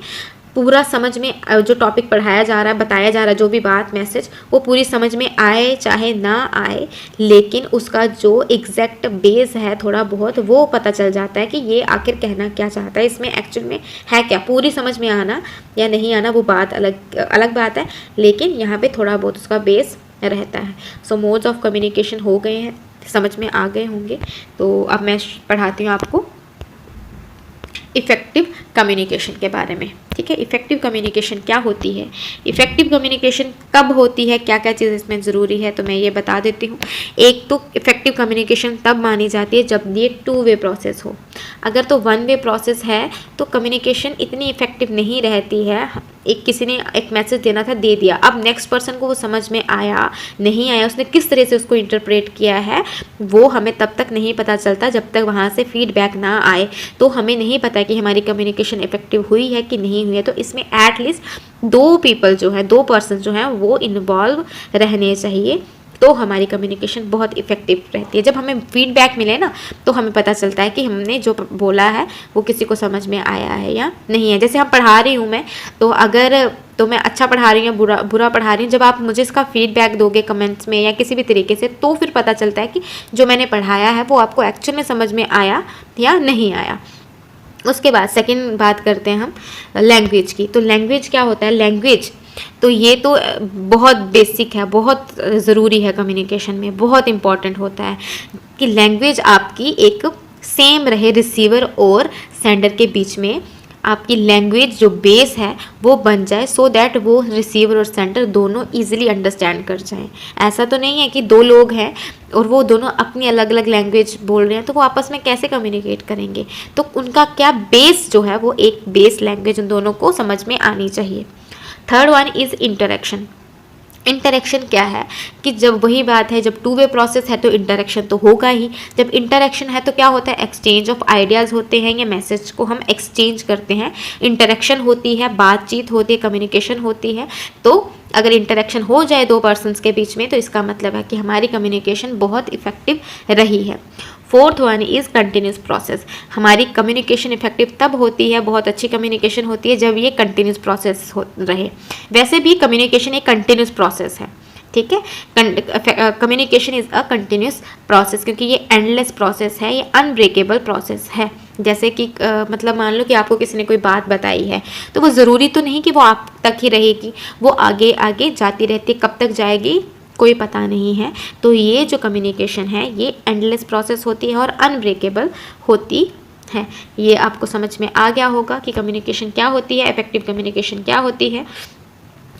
पूरा समझ में जो टॉपिक पढ़ाया जा रहा है, बताया जा रहा है, जो भी बात मैसेज वो पूरी समझ में आए चाहे ना आए, लेकिन उसका जो एग्जैक्ट बेस है थोड़ा बहुत वो पता चल जाता है कि ये आखिर कहना क्या चाहता है, इसमें एक्चुअल में है क्या। पूरी समझ में आना या नहीं आना वो बात अलग बात है, लेकिन यहाँ पे थोड़ा बहुत उसका बेस रहता है। सो मोड्स ऑफ कम्युनिकेशन हो गए हैं, समझ में आ गए होंगे। तो अब मैं पढ़ाती हूँ आपको इफ़ेक्टिव कम्युनिकेशन के बारे में। ठीक है, इफ़ेक्टिव कम्युनिकेशन क्या होती है, इफ़ेक्टिव कम्युनिकेशन कब होती है, क्या क्या चीज़ इसमें ज़रूरी है, तो मैं ये बता देती हूँ। एक तो इफ़ेक्टिव कम्युनिकेशन तब मानी जाती है जब ये 2 वे प्रोसेस हो। अगर तो 1 वे प्रोसेस है तो कम्युनिकेशन इतनी इफ़ेक्टिव नहीं रहती है। एक किसी ने एक मैसेज देना था, दे दिया, अब नेक्स्ट पर्सन को वो समझ में आया नहीं आया, उसने किस तरह से उसको इंटरप्रेट किया है, वो हमें तब तक नहीं पता चलता जब तक वहाँ से फीडबैक ना आए। तो हमें नहीं पता कि हमारी कम्युनिकेशन इफेक्टिव हुई है कि नहीं हुई है। तो इसमें एटलीस्ट 2 पीपल जो है, 2 पर्सन जो हैं वो इन्वॉल्व रहने चाहिए, तो हमारी कम्युनिकेशन बहुत इफेक्टिव रहती है। जब हमें फीडबैक मिले ना तो हमें पता चलता है कि हमने जो बोला है वो किसी को समझ में आया है या नहीं है। जैसे हम पढ़ा रही हूँ मैं, तो मैं अच्छा पढ़ा रही हूँ बुरा पढ़ा रही हूँ, जब आप मुझे इसका फीडबैक दोगे कमेंट्स में या किसी भी तरीके से, तो फिर पता चलता है कि जो मैंने पढ़ाया है वो आपको एक्चुअल में समझ में आया या नहीं आया। उसके बाद सेकंड बात करते हैं हम लैंग्वेज की। तो लैंग्वेज क्या होता है, लैंग्वेज तो ये तो बहुत बेसिक है, बहुत ज़रूरी है कम्युनिकेशन में, बहुत इम्पॉर्टेंट होता है कि लैंग्वेज आपकी एक सेम रहे रिसीवर और सेंडर के बीच में। आपकी लैंग्वेज जो बेस है वो बन जाए, सो दैट वो रिसीवर और सेंडर दोनों इजीली अंडरस्टैंड कर जाएं। ऐसा तो नहीं है कि 2 लोग हैं और वो दोनों अपनी अलग अलग लैंग्वेज बोल रहे हैं, तो वो आपस में कैसे कम्युनिकेट करेंगे। तो उनका क्या बेस जो है वो एक बेस लैंग्वेज उन दोनों को समझ में आनी चाहिए। Third one is interaction. Interaction क्या है कि जब वही बात है, जब 2 वे प्रोसेस है तो इंटरेक्शन तो होगा ही। जब इंटरेक्शन है तो क्या होता है, एक्सचेंज ऑफ आइडियाज़ होते हैं या मैसेज को हम एक्सचेंज करते हैं। इंटरेक्शन होती है, बातचीत होती है, कम्युनिकेशन होती है। तो अगर इंटरेक्शन हो जाए 2 पर्सन्स के बीच में तो इसका मतलब है कि हमारी कम्युनिकेशन बहुत इफेक्टिव रही है। Fourth one is continuous process. हमारी कम्युनिकेशन इफेक्टिव तब होती है, बहुत अच्छी कम्युनिकेशन होती है जब ये कंटिन्यूस प्रोसेस रहे। वैसे भी कम्युनिकेशन एक कंटिन्यूस प्रोसेस है, ठीक है। Communication is a continuous process, क्योंकि ये एंडलेस प्रोसेस है, ये अनब्रेकेबल प्रोसेस है। जैसे कि मतलब मान लो कि आपको किसी ने कोई बात बताई है, तो वो ज़रूरी तो नहीं कि वो आप तक ही रहेगी, वो आगे आगे जाती रहती है, कब तक जाएगी कोई पता नहीं है। तो ये जो कम्युनिकेशन है ये एंडलेस प्रोसेस होती है और अनब्रेकेबल होती है। ये आपको समझ में आ गया होगा कि कम्युनिकेशन क्या होती है, इफेक्टिव कम्युनिकेशन क्या होती है।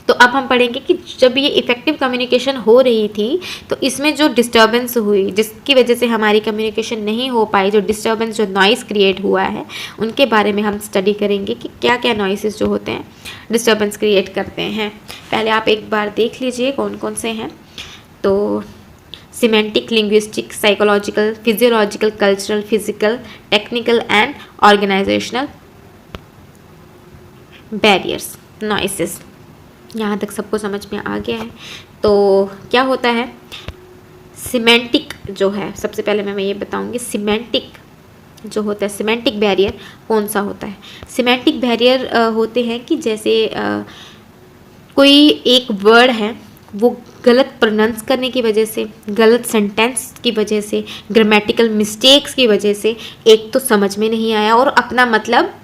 तो अब हम पढ़ेंगे कि जब ये इफेक्टिव कम्युनिकेशन हो रही थी तो इसमें जो डिस्टर्बेंस हुई, जिसकी वजह से हमारी कम्युनिकेशन नहीं हो पाई, जो डिस्टर्बेंस, जो नॉइस क्रिएट हुआ है, उनके बारे में हम स्टडी करेंगे कि क्या क्या नॉइसेस जो होते हैं डिस्टर्बेंस क्रिएट करते हैं। पहले आप एक बार देख लीजिए कौन कौन से हैं। तो semantic, linguistic, psychological, physiological, cultural, physical, technical and organisational barriers, noises. यहाँ तक सबको समझ में आ गया है। तो क्या होता है सिमेंटिक जो है, सबसे पहले मैं ये बताऊंगी सिमेंटिक जो होता है, सिमेंटिक बैरियर कौन सा होता है। सिमेंटिक बैरियर होते हैं कि जैसे कोई एक वर्ड है वो गलत प्रोनाउंस करने की वजह से, गलत सेंटेंस की वजह से, ग्रामेटिकल मिस्टेक्स की वजह से एक तो समझ में नहीं आया और अपना मतलब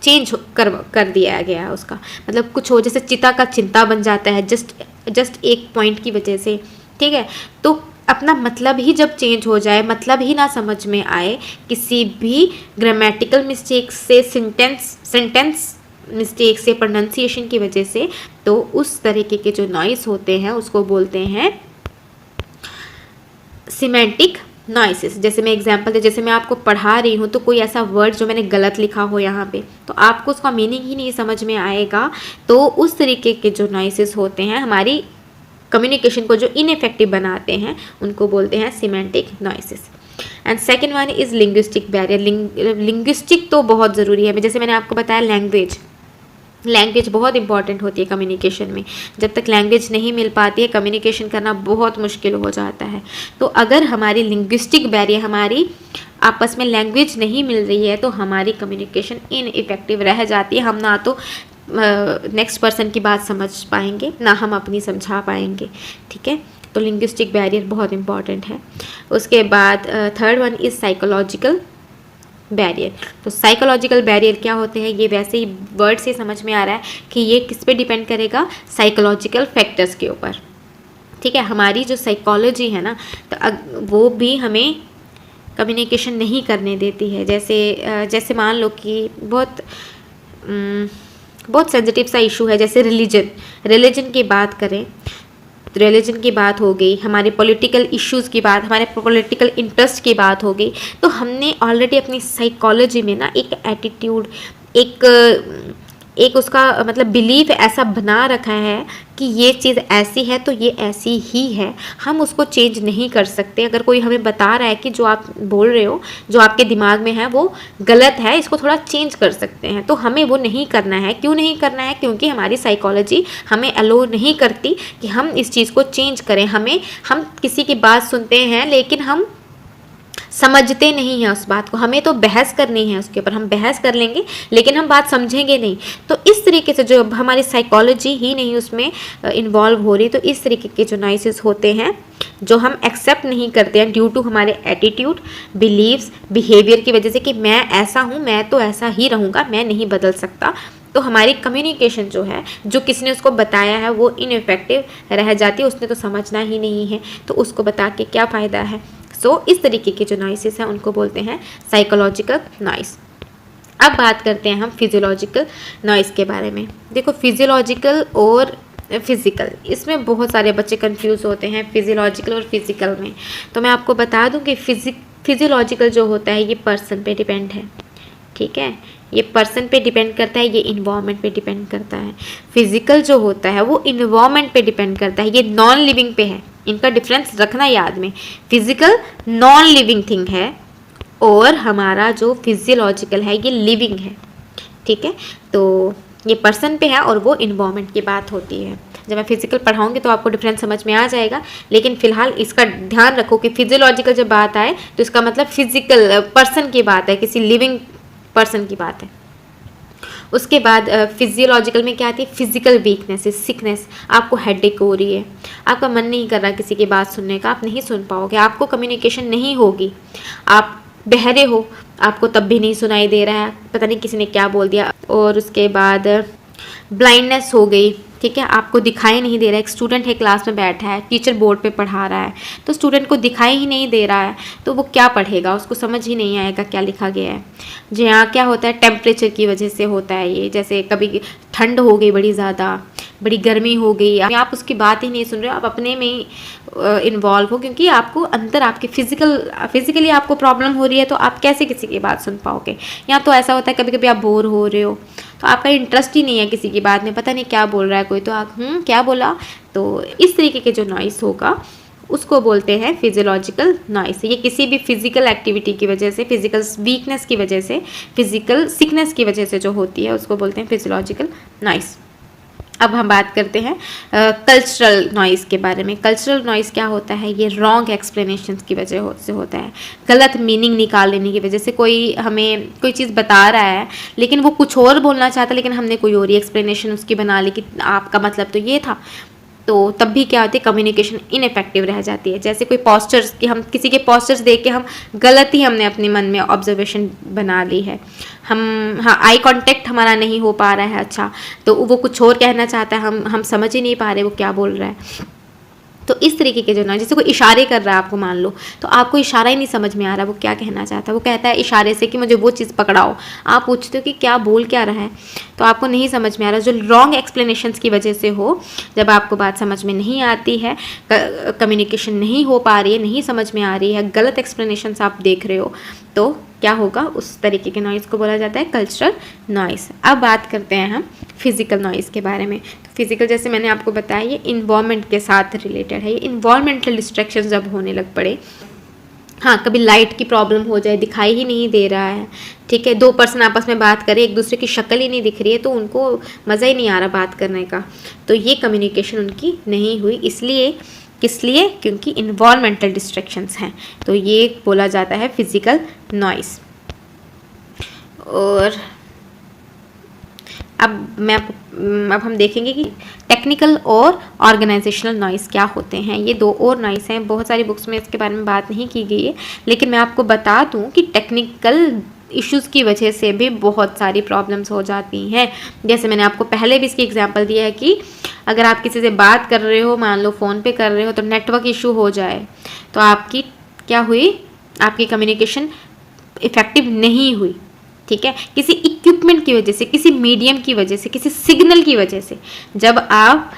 चेंज कर दिया गया है उसका, मतलब कुछ हो, जैसे चिता का चिंता बन जाता है जस्ट एक पॉइंट की वजह से, ठीक है। तो अपना मतलब ही जब चेंज हो जाए, मतलब ही ना समझ में आए किसी भी ग्रामेटिकल मिस्टेक से, सेंटेंस मिस्टेक से, प्रोनाउंसिएशन की वजह से, तो उस तरीके के जो नॉइस होते हैं उसको बोलते हैं सिमेंटिक नॉइसेस। जैसे मैं एग्जांपल दे, जैसे मैं आपको पढ़ा रही हूँ तो कोई ऐसा वर्ड जो मैंने गलत लिखा हो यहाँ पे, तो आपको उसका मीनिंग ही नहीं समझ में आएगा। तो उस तरीके के जो नॉइसेस होते हैं हमारी कम्युनिकेशन को जो इनइफेक्टिव बनाते हैं उनको बोलते हैं semantic noises. And second one is linguistic barrier. Linguistic तो बहुत ज़रूरी है, जैसे मैंने आपको बताया लैंग्वेज बहुत इंपॉर्टेंट होती है कम्युनिकेशन में। जब तक लैंग्वेज नहीं मिल पाती है कम्युनिकेशन करना बहुत मुश्किल हो जाता है। तो अगर हमारी लिंग्विस्टिक बैरियर, हमारी आपस में लैंग्वेज नहीं मिल रही है, तो हमारी कम्युनिकेशन इनइफेक्टिव रह जाती है। हम ना तो नेक्स्ट पर्सन की बात समझ पाएंगे, ना हम अपनी समझा पाएंगे। ठीक है, तो लिंग्विस्टिक बैरियर बहुत इंपॉर्टेंट है। उसके बाद third one is psychological barrier. तो साइकोलॉजिकल बैरियर क्या होते हैं, ये वैसे ही वर्ड से समझ में आ रहा है कि ये किस पे डिपेंड करेगा, साइकोलॉजिकल फैक्टर्स के ऊपर। ठीक है, हमारी जो साइकोलॉजी है ना, तो वो भी हमें कम्युनिकेशन नहीं करने देती है। जैसे मान लो कि बहुत सेंसिटिव सा इशू है, जैसे रिलीजन की बात करें, रिलीजन की बात हो गई, हमारे पॉलिटिकल इश्यूज़ की बात, हमारे पॉलिटिकल इंटरेस्ट की बात हो गई, तो हमने ऑलरेडी अपनी साइकोलॉजी में ना एक एटीट्यूड, एक उसका मतलब बिलीफ ऐसा बना रखा है कि ये चीज़ ऐसी है तो ये ऐसी ही है, हम उसको चेंज नहीं कर सकते। अगर कोई हमें बता रहा है कि जो आप बोल रहे हो, जो आपके दिमाग में है वो गलत है, इसको थोड़ा चेंज कर सकते हैं, तो हमें वो नहीं करना है। क्यों नहीं करना है? क्योंकि हमारी साइकोलॉजी हमें अलो नहीं करती कि हम इस चीज़ को चेंज करें। हम किसी की बात सुनते हैं लेकिन हम समझते नहीं हैं उस बात को। हमें तो बहस करनी है उसके ऊपर, हम बहस कर लेंगे लेकिन हम बात समझेंगे नहीं। तो इस तरीके से जो हमारी साइकोलॉजी ही नहीं उसमें इन्वॉल्व हो रही, तो इस तरीके के जो नॉइसेस होते हैं जो हम एक्सेप्ट नहीं करते हैं ड्यू टू हमारे एटीट्यूड, बिलीव्स, बिहेवियर की वजह से कि मैं ऐसा हूँ, मैं तो ऐसा ही रहूँगा, मैं नहीं बदल सकता, तो हमारी कम्युनिकेशन जो है, जो किसी ने उसको बताया है वो इनइफेक्टिव रह जाती है। उसने तो समझना ही नहीं है, तो उसको बता के क्या फ़ायदा है। इस तरीके के जो नॉइसेस हैं उनको बोलते हैं साइकोलॉजिकल नॉइस। अब बात करते हैं हम फिजियोलॉजिकल नॉइस के बारे में। देखो, फिजियोलॉजिकल और फिज़िकल, इसमें बहुत सारे बच्चे कंफ्यूज होते हैं फिजियोलॉजिकल और फिज़िकल में। तो मैं आपको बता दूं कि फिजियोलॉजिकल जो होता है ये पर्सन पे डिपेंड है। ठीक है, ये पर्सन पे डिपेंड करता है, ये इन्वायरमेंट पे डिपेंड करता है। फिजिकल जो होता है वो इन्वायरमेंट पे डिपेंड करता है, ये नॉन लिविंग पे है। इनका डिफरेंस रखना याद में, फिजिकल नॉन लिविंग थिंग है और हमारा जो फिजियोलॉजिकल है ये लिविंग है। ठीक है, तो ये पर्सन पे है और वो इन्वायरमेंट की बात होती है। जब मैं फिजिकल पढ़ाऊंगी तो आपको डिफरेंस समझ में आ जाएगा, लेकिन फिलहाल इसका ध्यान रखो कि फिजियोलॉजिकल जब बात आए तो इसका मतलब फिजिकल पर्सन की बात है, किसी लिविंग पर्सन की बात है। उसके बाद फिजियोलॉजिकल में क्या आती है, फिजिकल वीकनेस, सिकनेस। आपको हेडेक हो रही है, आपका मन नहीं कर रहा किसी की बात सुनने का, आप नहीं सुन पाओगे, आपको कम्युनिकेशन नहीं होगी, आप बहरे हो, आपको तब भी नहीं सुनाई दे रहा है, पता नहीं किसी ने क्या बोल दिया। और उसके बाद ब्लाइंडनेस हो गई। ठीक है, आपको दिखाई नहीं दे रहा है। एक स्टूडेंट है, क्लास में बैठा है, टीचर बोर्ड पे पढ़ा रहा है, तो स्टूडेंट को दिखाई ही नहीं दे रहा है, तो वो क्या पढ़ेगा, उसको समझ ही नहीं आएगा क्या लिखा गया है। जी हाँ, क्या होता है, टेम्परेचर की वजह से होता है ये। जैसे कभी ठंड हो गई बड़ी ज़्यादा, बड़ी गर्मी हो गई, आप उसकी बात ही नहीं सुन रहे हो, आप अपने में ही इन्वॉल्व हो, क्योंकि आपको अंदर आपकी फिजिकली आपको प्रॉब्लम हो रही है, तो आप कैसे किसी की बात सुन पाओगे। यहाँ तो ऐसा होता है कभी कभी आप बोर हो रहे हो तो आपका इंटरेस्ट ही नहीं है किसी की बात में, पता नहीं क्या बोल रहा है कोई, तो आप क्या बोला। तो इस तरीके के जो नॉइस होगा उसको बोलते हैं फिजियोलॉजिकल नॉइस। ये किसी भी फिजिकल एक्टिविटी की वजह से, फिजिकल वीकनेस की वजह से, फिजिकल सिकनेस की वजह से जो होती है उसको बोलते हैं फिजियोलॉजिकल नॉइस। अब हम बात करते हैं कल्चरल नॉइस के बारे में। कल्चरल नॉइस क्या होता है, ये रॉन्ग एक्सप्लेनेशन की वजह से होता है, गलत मीनिंग निकाल लेने की वजह से। कोई हमें कोई चीज़ बता रहा है लेकिन वो कुछ और बोलना चाहता है, लेकिन हमने कोई और ही एक्सप्लेनेशन उसकी बना ली कि आपका मतलब तो ये था, तो तब भी क्या होती है, कम्युनिकेशन इनइफेक्टिव रह जाती है। जैसे कोई पोस्टर्स कि हम किसी के पोस्टर्स देख के हम गलत ही हमने अपने मन में ऑब्जर्वेशन बना ली है, आई कांटेक्ट हमारा नहीं हो पा रहा है अच्छा, तो वो कुछ और कहना चाहता है, हम समझ ही नहीं पा रहे वो क्या बोल रहा है। तो इस तरीके के जो नॉइज, जैसे कोई इशारे कर रहा है आपको, मान लो, तो आपको इशारा ही नहीं समझ में आ रहा वो क्या कहना चाहता है। वो कहता है इशारे से कि मुझे वो चीज़ पकड़ाओ, आप पूछते हो कि क्या बोल क्या रहा है, तो आपको नहीं समझ में आ रहा। जो रॉन्ग एक्सप्लेनेशंस की वजह से हो, जब आपको बात समझ में नहीं आती है, कम्युनिकेशन नहीं हो पा रही है, नहीं समझ में आ रही है, गलत एक्सप्लेनेशंस आप देख रहे हो, तो क्या होगा, उस तरीके के नॉइज़ को बोला जाता है कल्चरल नॉइज़। अब बात करते हैं हम फिजिकल नॉइज़ के बारे में। तो फिजिकल, जैसे मैंने आपको बताया, ये इन्वायरमेंट के साथ रिलेटेड है। ये इन्वायरमेंटल डिस्ट्रैक्शन जब होने लग पड़े, हाँ, कभी लाइट की प्रॉब्लम हो जाए, दिखाई ही नहीं दे रहा है, ठीक है, दो पर्सन आपस में बात करें, एक दूसरे की शक्ल ही नहीं दिख रही है, तो उनको मज़ा ही नहीं आ रहा बात करने का, तो ये कम्युनिकेशन उनकी नहीं हुई। इसलिए, किस लिए? क्योंकि इन्वायरमेंटल डिस्ट्रैक्शंस हैं, तो ये बोला जाता है फिजिकल नॉइज़। और अब हम देखेंगे कि टेक्निकल और ऑर्गेनाइजेशनल नॉइज़ क्या होते हैं। ये दो और नॉइज़ हैं, बहुत सारी बुक्स में इसके बारे में बात नहीं की गई है, लेकिन मैं आपको बता दूं कि टेक्निकल इश्यूज़ की वजह से भी बहुत सारी प्रॉब्लम्स हो जाती हैं। जैसे मैंने आपको पहले भी इसकी एग्जांपल दिया है कि अगर आप किसी से बात कर रहे हो, मान लो फ़ोन पे कर रहे हो, तो नेटवर्क इशू हो जाए, तो आपकी क्या हुई, आपकी कम्युनिकेशन इफ़ेक्टिव नहीं हुई, ठीक है, किसी इक्विपमेंट की वजह से, किसी मीडियम की वजह से, किसी सिग्नल की वजह से। जब आप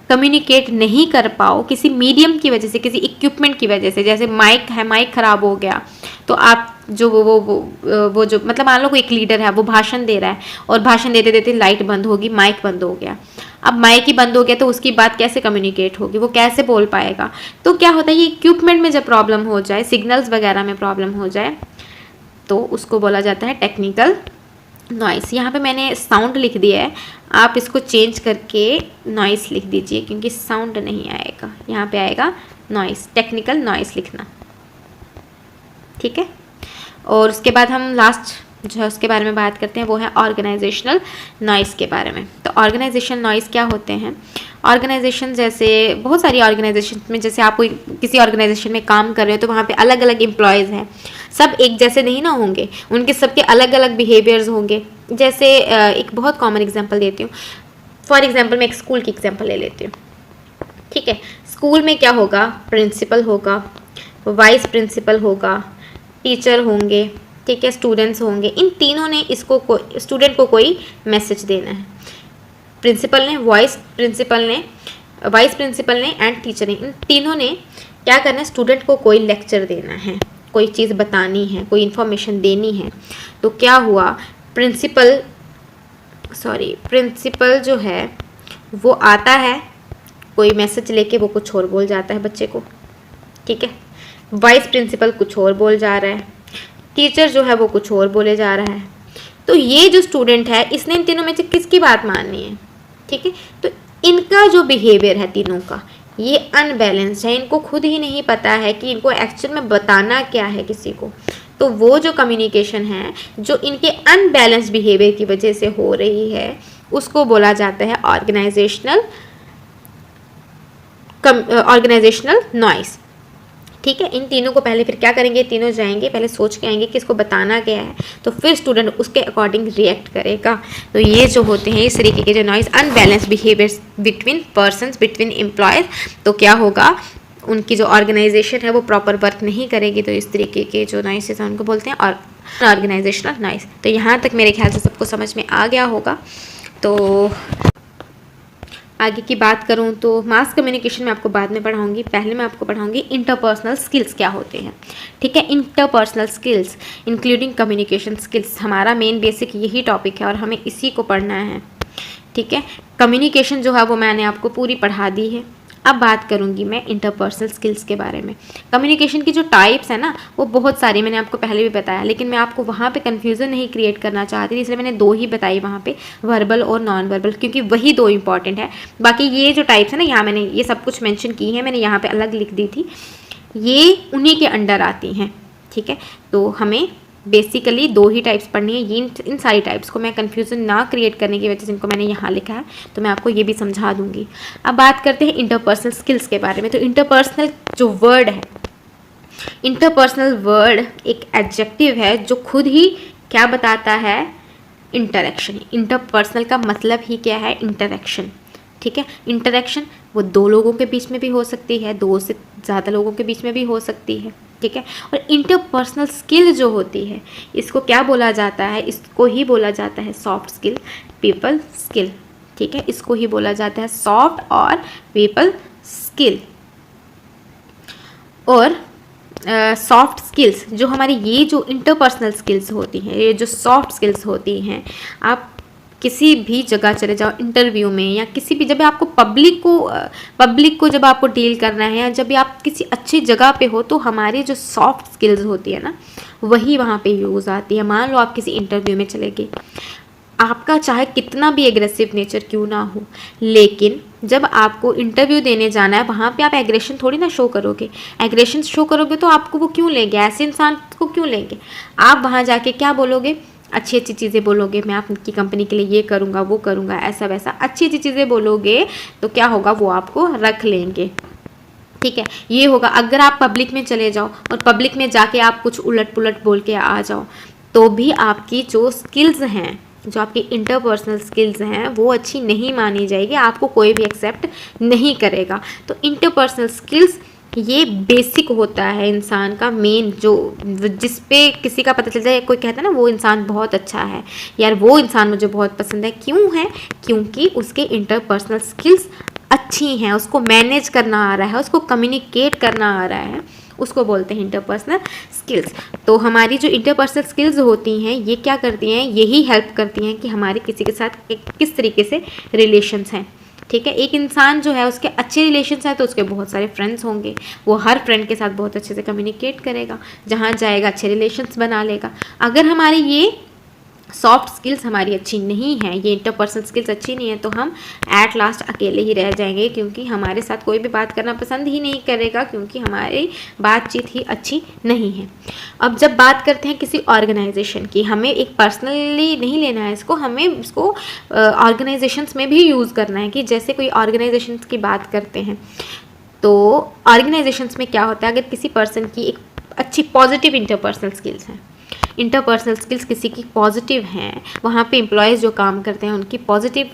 कम्युनिकेट नहीं कर पाओ किसी मीडियम की वजह से, किसी इक्विपमेंट की वजह से, जैसे माइक है, माइक ख़राब हो गया, तो आप जो वो जो मतलब मान लो कोई एक लीडर है, वो भाषण दे रहा है, और भाषण देते देते लाइट बंद होगी, माइक बंद हो गया। अब माइक ही बंद हो गया, तो उसकी बात कैसे कम्युनिकेट होगी, वो कैसे बोल पाएगा। तो क्या होता है, ये इक्विपमेंट में जब प्रॉब्लम हो जाए, सिग्नल्स वगैरह में प्रॉब्लम हो जाए, तो उसको बोला जाता है टेक्निकल नॉइस। यहाँ पे मैंने साउंड लिख दिया है, आप इसको चेंज करके नॉइस लिख दीजिए, क्योंकि साउंड नहीं आएगा, यहाँ पे आएगा नॉइस, टेक्निकल नॉइस लिखना, ठीक है। और उसके बाद हम लास्ट जो है उसके बारे में बात करते हैं, वो है ऑर्गेनाइजेशनल नॉइस के बारे में। तो ऑर्गेनाइजेशनल नॉइस क्या होते हैं? ऑर्गेनाइजेशन, जैसे बहुत सारी ऑर्गेनाइजेशन में, जैसे आप कोई किसी ऑर्गेनाइजेशन में काम कर रहे हो, तो वहाँ पे अलग अलग एम्प्लॉयज़ हैं, सब एक जैसे नहीं ना होंगे, उनके सबके अलग अलग बिहेवियर्स होंगे। जैसे एक बहुत कॉमन एग्जांपल देती हूँ, फॉर एग्जांपल मैं एक स्कूल की एग्जांपल ले लेती हूँ, ठीक है। स्कूल में क्या होगा, प्रिंसिपल होगा, वाइस प्रिंसिपल होगा, टीचर होंगे, ठीक है, स्टूडेंट्स होंगे। इन तीनों ने इसको स्टूडेंट को कोई मैसेज देना है, प्रिंसिपल ने, वाइस प्रिंसिपल ने एंड टीचर ने, इन तीनों ने क्या करना है, स्टूडेंट को कोई लेक्चर देना है, कोई चीज़ बतानी है, कोई इन्फॉर्मेशन देनी है। तो क्या हुआ, प्रिंसिपल जो है वो आता है कोई मैसेज लेके, वो कुछ और बोल जाता है बच्चे को, ठीक है। वाइस प्रिंसिपल कुछ और बोल जा रहा है, टीचर जो है वो कुछ और बोले जा रहा है। तो ये जो स्टूडेंट है, इसने इन तीनों में से किसकी बात माननी है, ठीक है। तो इनका जो बिहेवियर है तीनों का, ये अनबैलेंस्ड है, इनको खुद ही नहीं पता है कि इनको एक्चुअल में बताना क्या है किसी को। तो वो जो कम्युनिकेशन है, जो इनके अनबैलेंस्ड बिहेवियर की वजह से हो रही है, उसको बोला जाता है ऑर्गेनाइजेशनल नॉइस, ठीक है। इन तीनों को पहले फिर क्या करेंगे, तीनों जाएंगे, पहले सोच के आएंगे कि इसको बताना क्या है, तो फिर स्टूडेंट उसके अकॉर्डिंग रिएक्ट करेगा। तो ये जो होते हैं इस तरीके के जो noise, unbalance behaviours between persons, between employees, तो क्या होगा, उनकी जो ऑर्गेनाइजेशन है वो प्रॉपर वर्क नहीं करेगी। तो इस तरीके के जो नॉइसेस हैं उनको बोलते हैं और ऑर्गेनाइजेशनल नॉइस। तो यहाँ तक मेरे ख्याल से सबको समझ में आ गया होगा। तो आगे की बात करूं तो मास कम्युनिकेशन में आपको बाद में पढ़ाऊंगी, पहले मैं आपको पढ़ाऊंगी इंटरपर्सनल स्किल्स क्या होते हैं, ठीक है। Interpersonal skills including communication skills, हमारा मेन बेसिक यही टॉपिक है और हमें इसी को पढ़ना है, ठीक है। कम्युनिकेशन जो है वो मैंने आपको पूरी पढ़ा दी है। अब बात करूंगी मैं इंटरपर्सनल स्किल्स के बारे में। कम्युनिकेशन की जो टाइप्स है ना, वो बहुत सारी, मैंने आपको पहले भी बताया, लेकिन मैं आपको वहाँ पे कन्फ्यूज़न नहीं क्रिएट करना चाहती थी, इसलिए मैंने दो ही बताई वहाँ पे, वर्बल और नॉन वर्बल, क्योंकि वही दो इंपॉर्टेंट है। बाकी ये जो टाइप्स है ना, यहाँ मैंने ये सब कुछ मेंशन की है, मैंने यहाँ पर अलग लिख दी थी, ये उन्हीं के अंडर आती हैं, ठीक है। तो हमें बेसिकली दो ही टाइप्स पढ़नी है। ये इन सारी टाइप्स को मैं कन्फ्यूज़न ना क्रिएट करने की वजह से इनको मैंने यहाँ लिखा है, तो मैं आपको ये भी समझा दूंगी। अब बात करते हैं इंटरपर्सनल स्किल्स के बारे में। तो इंटरपर्सनल जो वर्ड है, इंटरपर्सनल वर्ड एक एडजेक्टिव है जो खुद ही क्या बताता है, इंटरेक्शन। इंटरपर्सनल का मतलब ही क्या है, इंटरेक्शन, ठीक है। इंटरेक्शन वो 2 लोगों के बीच में भी हो सकती है, 2 से ज़्यादा लोगों के बीच में भी हो सकती है, ठीक है। और इंटरपर्सनल स्किल जो होती है, इसको क्या बोला जाता है, इसको ही बोला जाता है सॉफ्ट स्किल, पीपल स्किल, ठीक है। इसको ही बोला जाता है सॉफ्ट और पीपल स्किल। और सॉफ्ट स्किल्स जो हमारी ये जो इंटरपर्सनल स्किल्स होती हैं, ये जो सॉफ्ट स्किल्स होती हैं, आप किसी भी जगह चले जाओ, इंटरव्यू में या किसी भी, जब आपको पब्लिक को जब आपको डील करना है या जब भी आप किसी अच्छी जगह पे हो, तो हमारी जो सॉफ्ट स्किल्स होती है ना, वही वहाँ पे यूज़ आती है। मान लो आप किसी इंटरव्यू में चले गए, आपका चाहे कितना भी एग्रेसिव नेचर क्यों ना हो, लेकिन जब आपको इंटरव्यू देने जाना है, वहाँ पे आप एग्रेशन थोड़ी ना शो करोगे। एग्रेशन शो करोगे तो आपको वो क्यों लेंगे, ऐसे इंसान को क्यों लेंगे। आप वहाँ जाके क्या बोलोगे, अच्छी अच्छी चीज़ें बोलोगे, मैं आपकी कंपनी के लिए ये करूँगा, वो करूँगा, ऐसा वैसा अच्छी अच्छी चीज़ें बोलोगे, तो क्या होगा, वो आपको रख लेंगे, ठीक है। ये होगा। अगर आप पब्लिक में चले जाओ और पब्लिक में जाके आप कुछ उलट पुलट बोल के आ जाओ, तो भी आपकी जो स्किल्स हैं, जो आपकी इंटरपर्सनल स्किल्स हैं, वो अच्छी नहीं मानी जाएगी, आपको कोई भी एक्सेप्ट नहीं करेगा। तो इंटरपर्सनल स्किल्स ये बेसिक होता है इंसान का मेन, जो जिस पे किसी का पता चलता है, कोई कहता है ना वो इंसान बहुत अच्छा है, यार वो इंसान मुझे बहुत पसंद है। क्यों है, क्योंकि उसके इंटरपर्सनल स्किल्स अच्छी हैं, उसको मैनेज करना आ रहा है, उसको कम्युनिकेट करना आ रहा है, उसको बोलते हैं इंटरपर्सनल स्किल्स। तो हमारी जो इंटरपर्सनल स्किल्स होती हैं, ये क्या करती हैं, यही हेल्प करती हैं कि हमारे किसी के साथ किस तरीके से रिलेशंस हैं, ठीक है। एक इंसान जो है, उसके अच्छे रिलेशंस हैं, तो उसके बहुत सारे फ्रेंड्स होंगे, वो हर फ्रेंड के साथ बहुत अच्छे से कम्युनिकेट करेगा, जहाँ जाएगा अच्छे रिलेशंस बना लेगा। अगर हमारी ये सॉफ्ट स्किल्स हमारी अच्छी नहीं है, ये इंटरपर्सनल स्किल्स अच्छी नहीं है, तो हम एट लास्ट अकेले ही रह जाएंगे, क्योंकि हमारे साथ कोई भी बात करना पसंद ही नहीं करेगा, क्योंकि हमारी बातचीत ही अच्छी नहीं है। अब जब बात करते हैं किसी ऑर्गेनाइजेशन की, हमें एक पर्सनली नहीं लेना है इसको, हमें इसको ऑर्गेनाइजेशंस में भी यूज़ करना है। कि जैसे कोई ऑर्गेनाइजेशंस की बात करते हैं, तो ऑर्गेनाइजेशंस में क्या होता है, अगर किसी पर्सन की एक अच्छी पॉजिटिव इंटरपर्सनल स्किल्स हैं, इंटरपर्सनल स्किल्स किसी की पॉजिटिव हैं, वहाँ पे एम्प्लॉयज़ जो काम करते हैं उनकी पॉजिटिव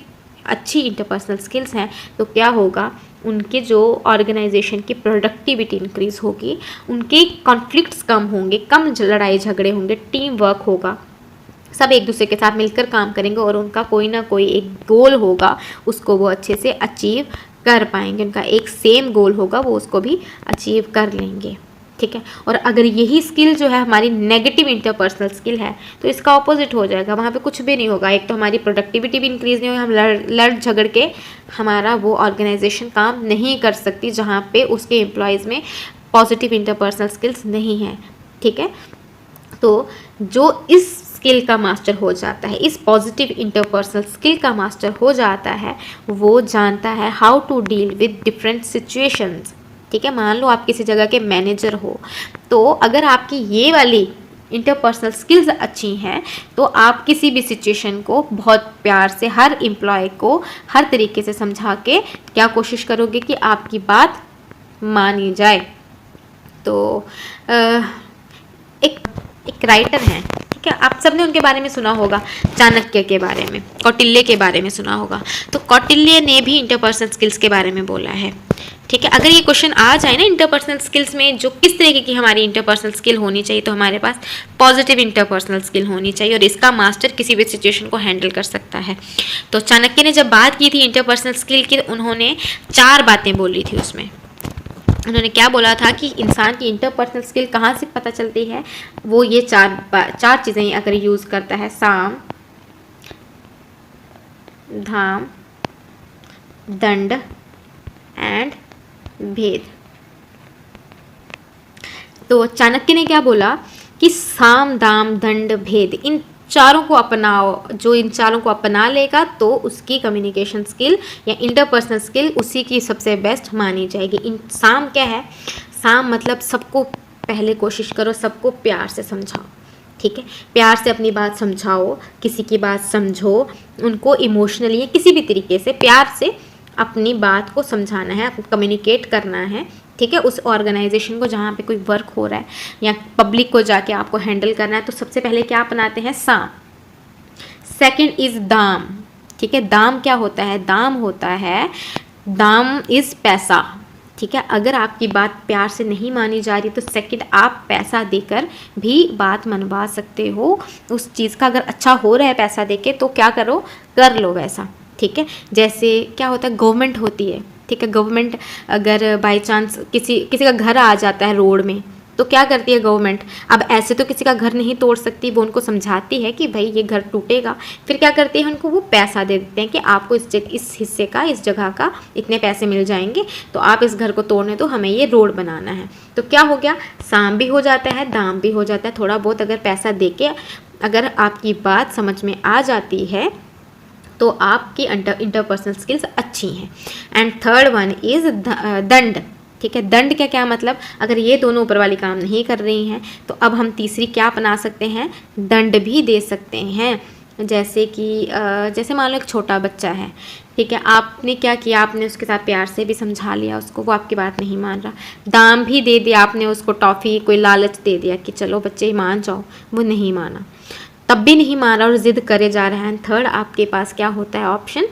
अच्छी इंटरपर्सनल स्किल्स हैं, तो क्या होगा, उनके जो ऑर्गेनाइजेशन की प्रोडक्टिविटी इंक्रीज़ होगी, उनके कॉन्फ्लिक्ट्स कम होंगे, कम लड़ाई झगड़े होंगे, टीम वर्क होगा, सब एक दूसरे के साथ मिलकर काम करेंगे और उनका कोई ना कोई एक गोल होगा, उसको वो अच्छे से अचीव कर पाएंगे। उनका एक सेम गोल होगा, वो उसको भी अचीव कर लेंगे, ठीक है। और अगर यही स्किल जो है हमारी नेगेटिव इंटरपर्सनल स्किल है, तो इसका ऑपोजिट हो जाएगा, वहाँ पे कुछ भी नहीं होगा। एक तो हमारी प्रोडक्टिविटी भी इंक्रीज़ नहीं होगी, हम लड़ झगड़ के हमारा वो ऑर्गेनाइजेशन काम नहीं कर सकती, जहाँ पे उसके एम्प्लॉयज़ में पॉजिटिव इंटरपर्सनल स्किल्स नहीं है, ठीक है। तो जो इस स्किल का मास्टर हो जाता है, इस पॉजिटिव इंटरपर्सनल स्किल का मास्टर हो जाता है, वो जानता है how to deal with different situations, ठीक है। मान लो आप किसी जगह के मैनेजर हो, तो अगर आपकी ये वाली इंटरपर्सनल स्किल्स अच्छी हैं, तो आप किसी भी सिचुएशन को बहुत प्यार से हर एम्प्लॉय को हर तरीके से समझा के क्या कोशिश करोगे कि आपकी बात मानी जाए। तो एक राइटर हैं, ठीक है, आप सबने उनके बारे में सुना होगा, चाणक्य के बारे में, कौटिल्य के बारे में सुना होगा। तो कौटिल्य ने भी इंटरपर्सनल स्किल्स के बारे में बोला है, ठीक है। अगर ये क्वेश्चन आ जाए ना इंटरपर्सनल स्किल्स में, जो किस तरीके की हमारी इंटरपर्सनल स्किल होनी चाहिए, तो हमारे पास पॉजिटिव इंटरपर्सनल स्किल होनी चाहिए, और इसका मास्टर किसी भी सिचुएशन को हैंडल कर सकता है। तो चाणक्य ने जब बात की थी इंटरपर्सनल स्किल की, उन्होंने 4 बातें बोली थी उसमें। उन्होंने क्या बोला था कि इंसान की इंटरपर्सनल स्किल कहाँ से पता चलती है, वो ये 4 चीज़ें अगर यूज़ करता है, साम, धाम, दंड एंड भेद। तो चाणक्य ने क्या बोला कि साम, दाम, दंड, भेद, इन चारों को अपनाओ। जो इन चारों को अपना लेगा, तो उसकी कम्युनिकेशन स्किल या इंटरपर्सनल स्किल उसी की सबसे बेस्ट मानी जाएगी। इन साम क्या है, साम मतलब सबको पहले कोशिश करो सबको प्यार से समझाओ, ठीक है। प्यार से अपनी बात समझाओ, किसी की बात समझो, उनको इमोशनली या किसी भी तरीके से प्यार से अपनी बात को समझाना है, कम्युनिकेट करना है, ठीक है। उस ऑर्गेनाइजेशन को जहाँ पे कोई वर्क हो रहा है या पब्लिक को जाके आपको हैंडल करना है, तो सबसे पहले क्या अपनाते हैं, साम। सेकंड इज दाम, ठीक है। दाम क्या होता है? दाम होता है, दाम इज़ पैसा, ठीक है। अगर आपकी बात प्यार से नहीं मानी जा रही तो सेकंड आप पैसा देकर भी बात मनवा सकते हो। उस चीज़ का अगर अच्छा हो रहा है पैसा देके तो क्या करो, कर लो वैसा, ठीक है। जैसे क्या होता है, गवर्नमेंट होती है, ठीक है। गवर्नमेंट अगर बाई चांस किसी का घर आ जाता है रोड में तो क्या करती है गवर्नमेंट? अब ऐसे तो किसी का घर नहीं तोड़ सकती, वो उनको समझाती है कि भाई ये घर टूटेगा, फिर क्या करती है, उनको वो पैसा दे देते हैं कि आपको इस हिस्से का, इस जगह का इतने पैसे मिल जाएंगे, तो आप इस घर को तोड़ने दो, हमें ये रोड बनाना है। तो क्या हो गया, साम भी हो जाता है, दाम भी हो जाता है। थोड़ा बहुत अगर पैसा दे के अगर आपकी बात समझ में आ जाती है तो आपकी इंटरपर्सनल स्किल्स अच्छी हैं। एंड थर्ड वन इज़ दंड, ठीक है। दंड का क्या मतलब, अगर ये दोनों ऊपर वाली काम नहीं कर रही हैं तो अब हम तीसरी क्या अपना सकते हैं, दंड भी दे सकते हैं। जैसे कि जैसे मान लो एक छोटा बच्चा है, ठीक है। आपने क्या किया, आपने उसके साथ प्यार से भी समझा लिया उसको, वो आपकी बात नहीं मान रहा, दाम भी दे दिया आपने उसको, टॉफ़ी कोई लालच दे दिया कि चलो बच्चे मान जाओ, वो नहीं माना, तब भी नहीं माना और ज़िद करे जा रहा है। थर्ड आपके पास क्या होता है ऑप्शन,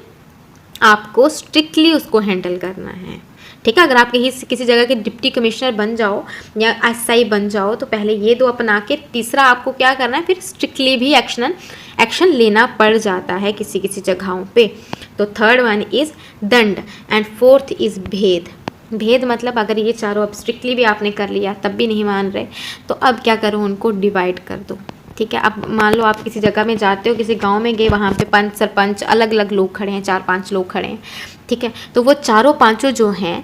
आपको स्ट्रिक्टली उसको हैंडल करना है, ठीक है। अगर आप किसी जगह के डिप्टी कमिश्नर बन जाओ या एसआई बन जाओ तो पहले ये दो अपना के तीसरा आपको क्या करना है, फिर स्ट्रिक्टली भी एक्शन लेना पड़ जाता है किसी जगहों पे। तो थर्ड वन इज़ दंड एंड फोर्थ इज़ भेद। भेद मतलब अगर ये चारों अब स्ट्रिक्टली भी आपने कर लिया तब भी नहीं मान रहे तो अब क्या करो, उनको डिवाइड कर दो, ठीक है। अब मान लो आप किसी जगह में जाते हो, किसी गांव में गए, वहाँ पे पंच सरपंच अलग अलग लोग खड़े हैं, 4-5 लोग खड़े हैं, ठीक है। तो वो चारों पांचों जो हैं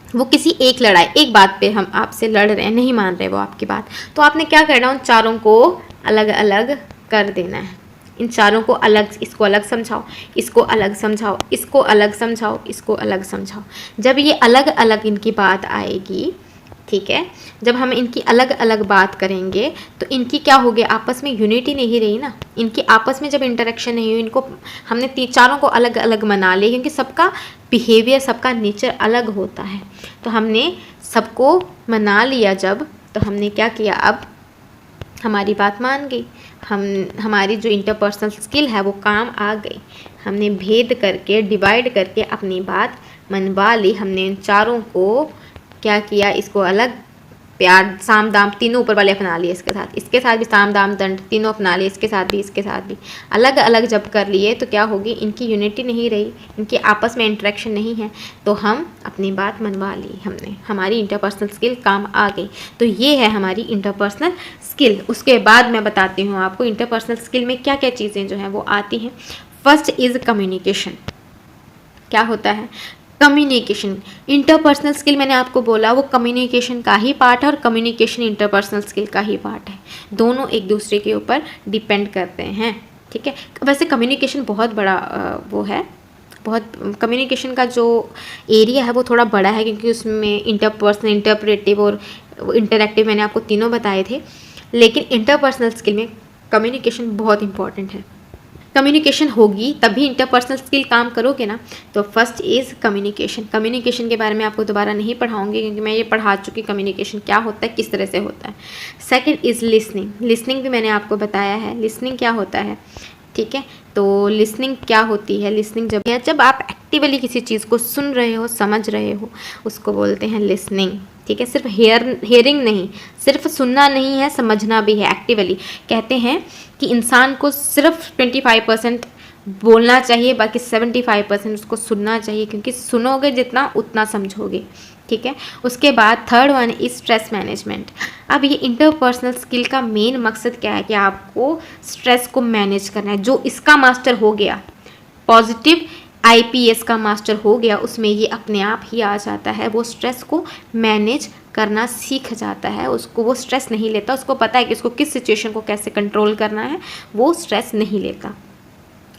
वो किसी एक बात पे हम आपसे लड़ रहे हैं, नहीं मान रहे वो आपकी बात, तो आपने क्या करना, उन चारों को अलग अलग कर देना है। इन चारों को अलग, इसको अलग समझाओ, इसको अलग समझाओ, इसको अलग समझाओ, इसको अलग समझाओ। जब ये अलग अलग इनकी बात आएगी, ठीक है, जब हम इनकी अलग अलग बात करेंगे तो इनकी क्या होगी, आपस में यूनिटी नहीं रही ना, इनकी आपस में जब इंटरेक्शन नहीं हुई, इनको हमने चारों को अलग अलग मना लिया, क्योंकि सबका बिहेवियर, सबका नेचर अलग होता है। तो हमने सबको मना लिया जब, तो हमने क्या किया, अब हमारी बात मान गई, हमारी जो इंटरपर्सनल स्किल है वो काम आ गई, हमने भेद करके, डिवाइड करके अपनी बात मनवा ली। हमने इन चारों को क्या किया, इसको अलग, प्यार साम दाम तीनों ऊपर वाले अपना लिए, इसके साथ भी साम दाम दंड तीनों अपना लिए, इसके साथ भी अलग अलग जब कर लिए तो क्या होगी, इनकी यूनिटी नहीं रही, इनके आपस में इंटरेक्शन नहीं है, तो हम अपनी बात मनवा ली, हमने, हमारी इंटरपर्सनल स्किल काम आ गई। तो ये है हमारी इंटरपर्सनल स्किल। उसके बाद मैं बताती हूँ आपको इंटरपर्सनल स्किल में क्या क्या चीज़ें जो हैं वो आती हैं। First is communication. क्या होता है कम्युनिकेशन? इंटरपर्सनल स्किल मैंने आपको बोला वो कम्युनिकेशन का ही पार्ट है और कम्युनिकेशन इंटरपर्सनल स्किल का ही पार्ट है, दोनों एक दूसरे के ऊपर डिपेंड करते हैं, ठीक है। वैसे कम्युनिकेशन बहुत बड़ा वो है, बहुत कम्युनिकेशन का जो एरिया है वो थोड़ा बड़ा है, क्योंकि उसमें इंटरपर्सनल, इंटरप्रेटिव और इंटरैक्टिव मैंने आपको तीनों बताए थे, लेकिन इंटरपर्सनल स्किल में कम्युनिकेशन बहुत इंपॉर्टेंट है। कम्युनिकेशन होगी तभी इंटरपर्सनल स्किल काम करोगे ना। तो फर्स्ट इज़ कम्युनिकेशन। कम्युनिकेशन के बारे में आपको दोबारा नहीं पढ़ाऊंगी क्योंकि मैं ये पढ़ा चुकी कम्युनिकेशन क्या होता है, किस तरह से होता है। Second is listening. लिसनिंग भी मैंने आपको बताया है, लिसनिंग क्या होता है, ठीक है। तो लिसनिंग क्या होती है, लिसनिंग जब आप एक्टिवली किसी चीज़ को सुन रहे हो, समझ रहे हो, उसको बोलते हैं लिसनिंग, ठीक है। सिर्फ हेयरिंग नहीं, सिर्फ सुनना नहीं है, समझना भी है एक्टिवली। कहते हैं कि इंसान को सिर्फ 25% बोलना चाहिए, बाकी 75% उसको सुनना चाहिए, क्योंकि सुनोगे जितना उतना समझोगे, ठीक है। उसके बाद third one is stress management. अब ये इंटरपर्सनल स्किल का मेन मकसद क्या है कि आपको स्ट्रेस को मैनेज करना है। जो इसका मास्टर हो गया, पॉजिटिव IPS का मास्टर हो गया, उसमें ये अपने आप ही आ जाता है, वो स्ट्रेस को मैनेज करना सीख जाता है, उसको वो स्ट्रेस नहीं लेता, उसको पता है कि उसको किस सिचुएशन को कैसे कंट्रोल करना है, वो स्ट्रेस नहीं लेता।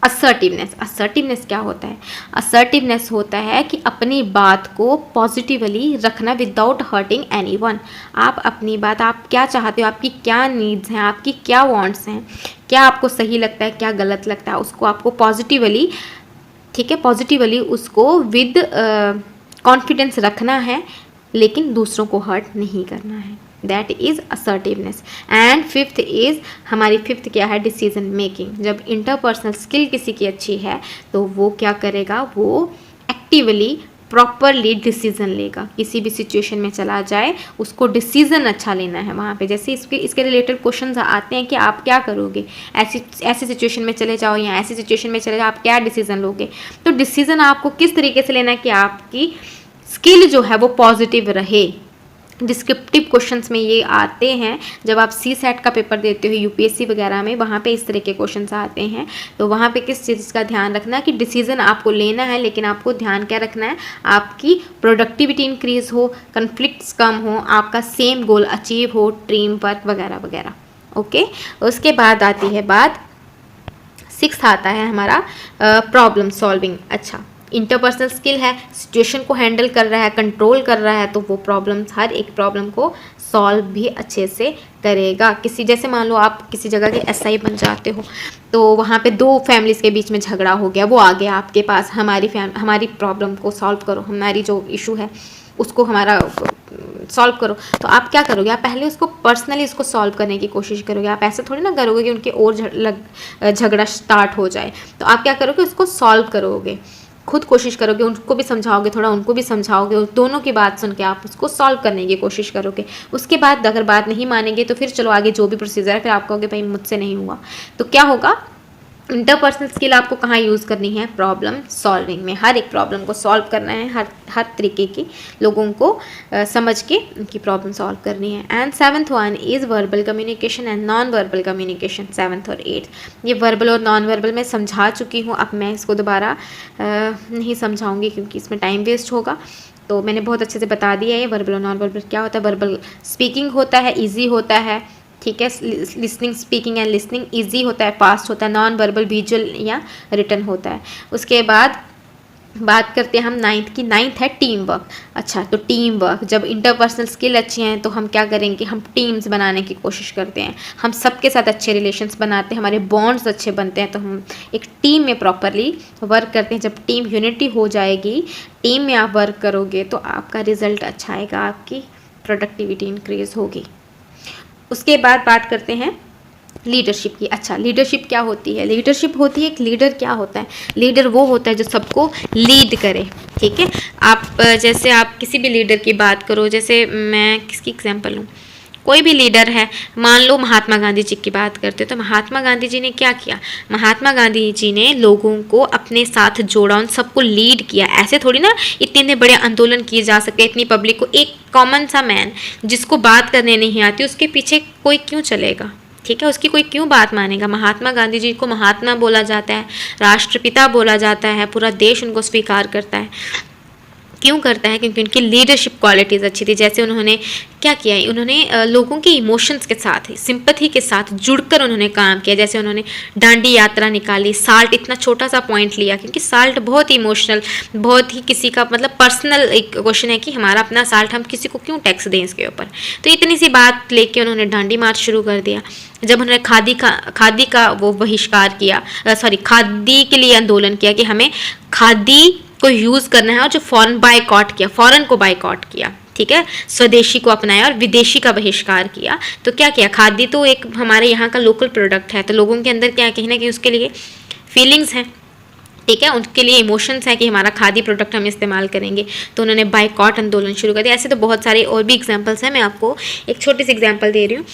असर्टिवनेस। असर्टिवनेस क्या होता है? असर्टिवनेस होता है कि अपनी बात को पॉजिटिवली रखना विदाउट हर्टिंग एनीवन। आप अपनी बात, आप क्या चाहते हो, आपकी क्या नीड्स हैं, आपकी क्या वांट्स हैं, क्या आपको सही लगता है, क्या गलत लगता है, उसको आपको पॉजिटिवली, ठीक है, पॉजिटिवली उसको विद कॉन्फिडेंस रखना है, लेकिन दूसरों को हर्ट नहीं करना है, that is assertiveness. And fifth is, हमारी फिफ्थ क्या है, डिसीजन मेकिंग। जब इंटरपर्सनल स्किल किसी की अच्छी है तो वो क्या करेगा, वो एक्टिवली प्रॉपरली डिसीजन लेगा। किसी भी सिचुएशन में चला जाए उसको डिसीजन अच्छा लेना है वहाँ पे। जैसे इसके रिलेटेड क्वेश्चन आते हैं कि आप क्या करोगे, ऐसी सिचुएशन में चले जाओ या ऐसी सिचुएशन में चले जाओ, आप क्या डिसीजन लोगे। तो डिसीजन आपको किस तरीके से लेना है कि आपकी स्किल जो है वो पॉजिटिव रहे। डिस्क्रिप्टिव क्वेश्चंस में ये आते हैं, जब आप CSAT का पेपर देते हो UPSC वगैरह में, वहाँ पे इस तरह के क्वेश्चंस आते हैं। तो वहाँ पे किस चीज़ का ध्यान रखना कि डिसीजन आपको लेना है, लेकिन आपको ध्यान क्या रखना है, आपकी प्रोडक्टिविटी इंक्रीज हो, कन्फ्लिक्ट्स कम हो, आपका सेम गोल अचीव हो, टीम वर्क वगैरह वगैरह। ओके, उसके बाद आती है बात, 6th आता है हमारा प्रॉब्लम सॉल्विंग। अच्छा, इंटरपर्सनल स्किल है, सिचुएशन को हैंडल कर रहा है, कंट्रोल कर रहा है, तो वो प्रॉब्लम्स, हर एक प्रॉब्लम को सॉल्व भी अच्छे से करेगा। किसी, जैसे मान लो आप किसी जगह के SI बन जाते हो, तो वहाँ पे 2 फैमिलीज़ के बीच में झगड़ा हो गया, वो आ गया आपके पास, हमारी प्रॉब्लम को सॉल्व करो, हमारी जो इशू है उसको हमारा सॉल्व करो। तो आप क्या करोगे, आप पहले उसको पर्सनली उसको सॉल्व करने की कोशिश करोगे। आप ऐसे थोड़ी ना करोगे कि उनके और झगड़ा स्टार्ट हो जाए। तो आप क्या करोगे, उसको सॉल्व करोगे, खुद कोशिश करोगे, उनको भी समझाओगे, थोड़ा उनको भी समझाओगे, उस दोनों की बात सुन के आप उसको सॉल्व करने की कोशिश करोगे। उसके बाद अगर बात नहीं मानेंगे तो फिर चलो आगे जो भी प्रोसीजर है, फिर आप कहोगे भाई मुझसे नहीं हुआ। तो क्या होगा, इंटरपर्सनल स्किल आपको कहाँ यूज़ करनी है, प्रॉब्लम सॉल्विंग में। हर एक प्रॉब्लम को सॉल्व करना है, हर तरीके की लोगों को समझ के उनकी प्रॉब्लम सॉल्व करनी है। And 7th one is verbal communication and non verbal communication, 7th और 8th। ये वर्बल और नॉन वर्बल में समझा चुकी हूँ, अब मैं इसको दोबारा नहीं समझाऊंगी क्योंकि इसमें टाइम वेस्ट होगा। तो मैंने बहुत अच्छे से बता दिया है वर्बल और नॉन वर्बल क्या होता है। वर्बल स्पीकिंग होता है, ईजी होता है, ठीक है, listening, speaking and listening easy होता है, फास्ट होता है। नॉन वर्बल विजुअल या रिटन होता है। उसके बाद बात करते हैं हम 9th की। 9th है टीम वर्क। अच्छा, तो टीम वर्क, जब इंटरपर्सनल स्किल अच्छी हैं तो हम क्या करेंगे, हम टीम्स बनाने की कोशिश करते हैं, हम सबके साथ अच्छे रिलेशंस बनाते हैं, हमारे बॉन्ड्स अच्छे बनते हैं, तो हम एक टीम में प्रॉपरली वर्क करते हैं। जब टीम यूनिटी हो जाएगी, टीम में आप वर्क करोगे तो आपका रिजल्ट अच्छा आएगा, आपकी प्रोडक्टिविटी इंक्रीज होगी। उसके बाद बात करते हैं लीडरशिप की। अच्छा, लीडरशिप क्या होती है, लीडरशिप होती है, एक लीडर क्या होता है, लीडर वो होता है जो सबको लीड करे। ठीक है, आप जैसे आप किसी भी लीडर की बात करो, जैसे मैं किसकी एग्जांपल लूँ, कोई भी लीडर है, मान लो महात्मा गांधी जी की बात करते हो, तो महात्मा गांधी जी ने क्या किया, महात्मा गांधी जी ने लोगों को अपने साथ जोड़ा, उन सबको लीड किया। ऐसे थोड़ी ना इतने बड़े आंदोलन किए जा सकते, इतनी पब्लिक को, एक कॉमन सा मैन जिसको बात करने नहीं आती उसके पीछे कोई क्यों चलेगा, ठीक है, उसकी कोई क्यों बात मानेगा। महात्मा गांधी जी को महात्मा बोला जाता है, राष्ट्रपिता बोला जाता है, पूरा देश उनको स्वीकार करता है। क्यों करता है, क्योंकि उनकी लीडरशिप क्वालिटीज़ अच्छी थी। जैसे उन्होंने क्या किया, उन्होंने लोगों के इमोशंस के साथ, सिंपैथी के साथ जुड़कर उन्होंने काम किया। जैसे उन्होंने दांडी यात्रा निकाली, साल्ट, इतना छोटा सा पॉइंट लिया, क्योंकि साल्ट बहुत ही इमोशनल, बहुत ही किसी का मतलब पर्सनल एक क्वेश्चन है कि हमारा अपना साल्ट, हम किसी को क्यों टैक्स दें इसके ऊपर। तो इतनी सी बात लेके उन्होंने दांडी मार्च शुरू कर दिया। जब उन्होंने खादी का वो बहिष्कार किया, खादी के लिए आंदोलन किया कि हमें खादी को यूज़ करना है, और जो फॉरेन बायकॉट किया, फॉरेन को बायकॉट किया, ठीक है, स्वदेशी को अपनाया और विदेशी का बहिष्कार किया। तो क्या किया, खादी तो एक हमारे यहाँ का लोकल प्रोडक्ट है, तो लोगों के अंदर क्या कहीं ना कहीं उसके लिए फीलिंग्स हैं, ठीक है, उनके लिए इमोशंस है कि हमारा खादी प्रोडक्ट हम इस्तेमाल करेंगे। तो उन्होंने बायकॉट आंदोलन शुरू कर दिया। ऐसे तो बहुत सारे और भी एग्जांपल्स हैं, मैं आपको एक छोटी सी एग्जांपल दे रही हूँ।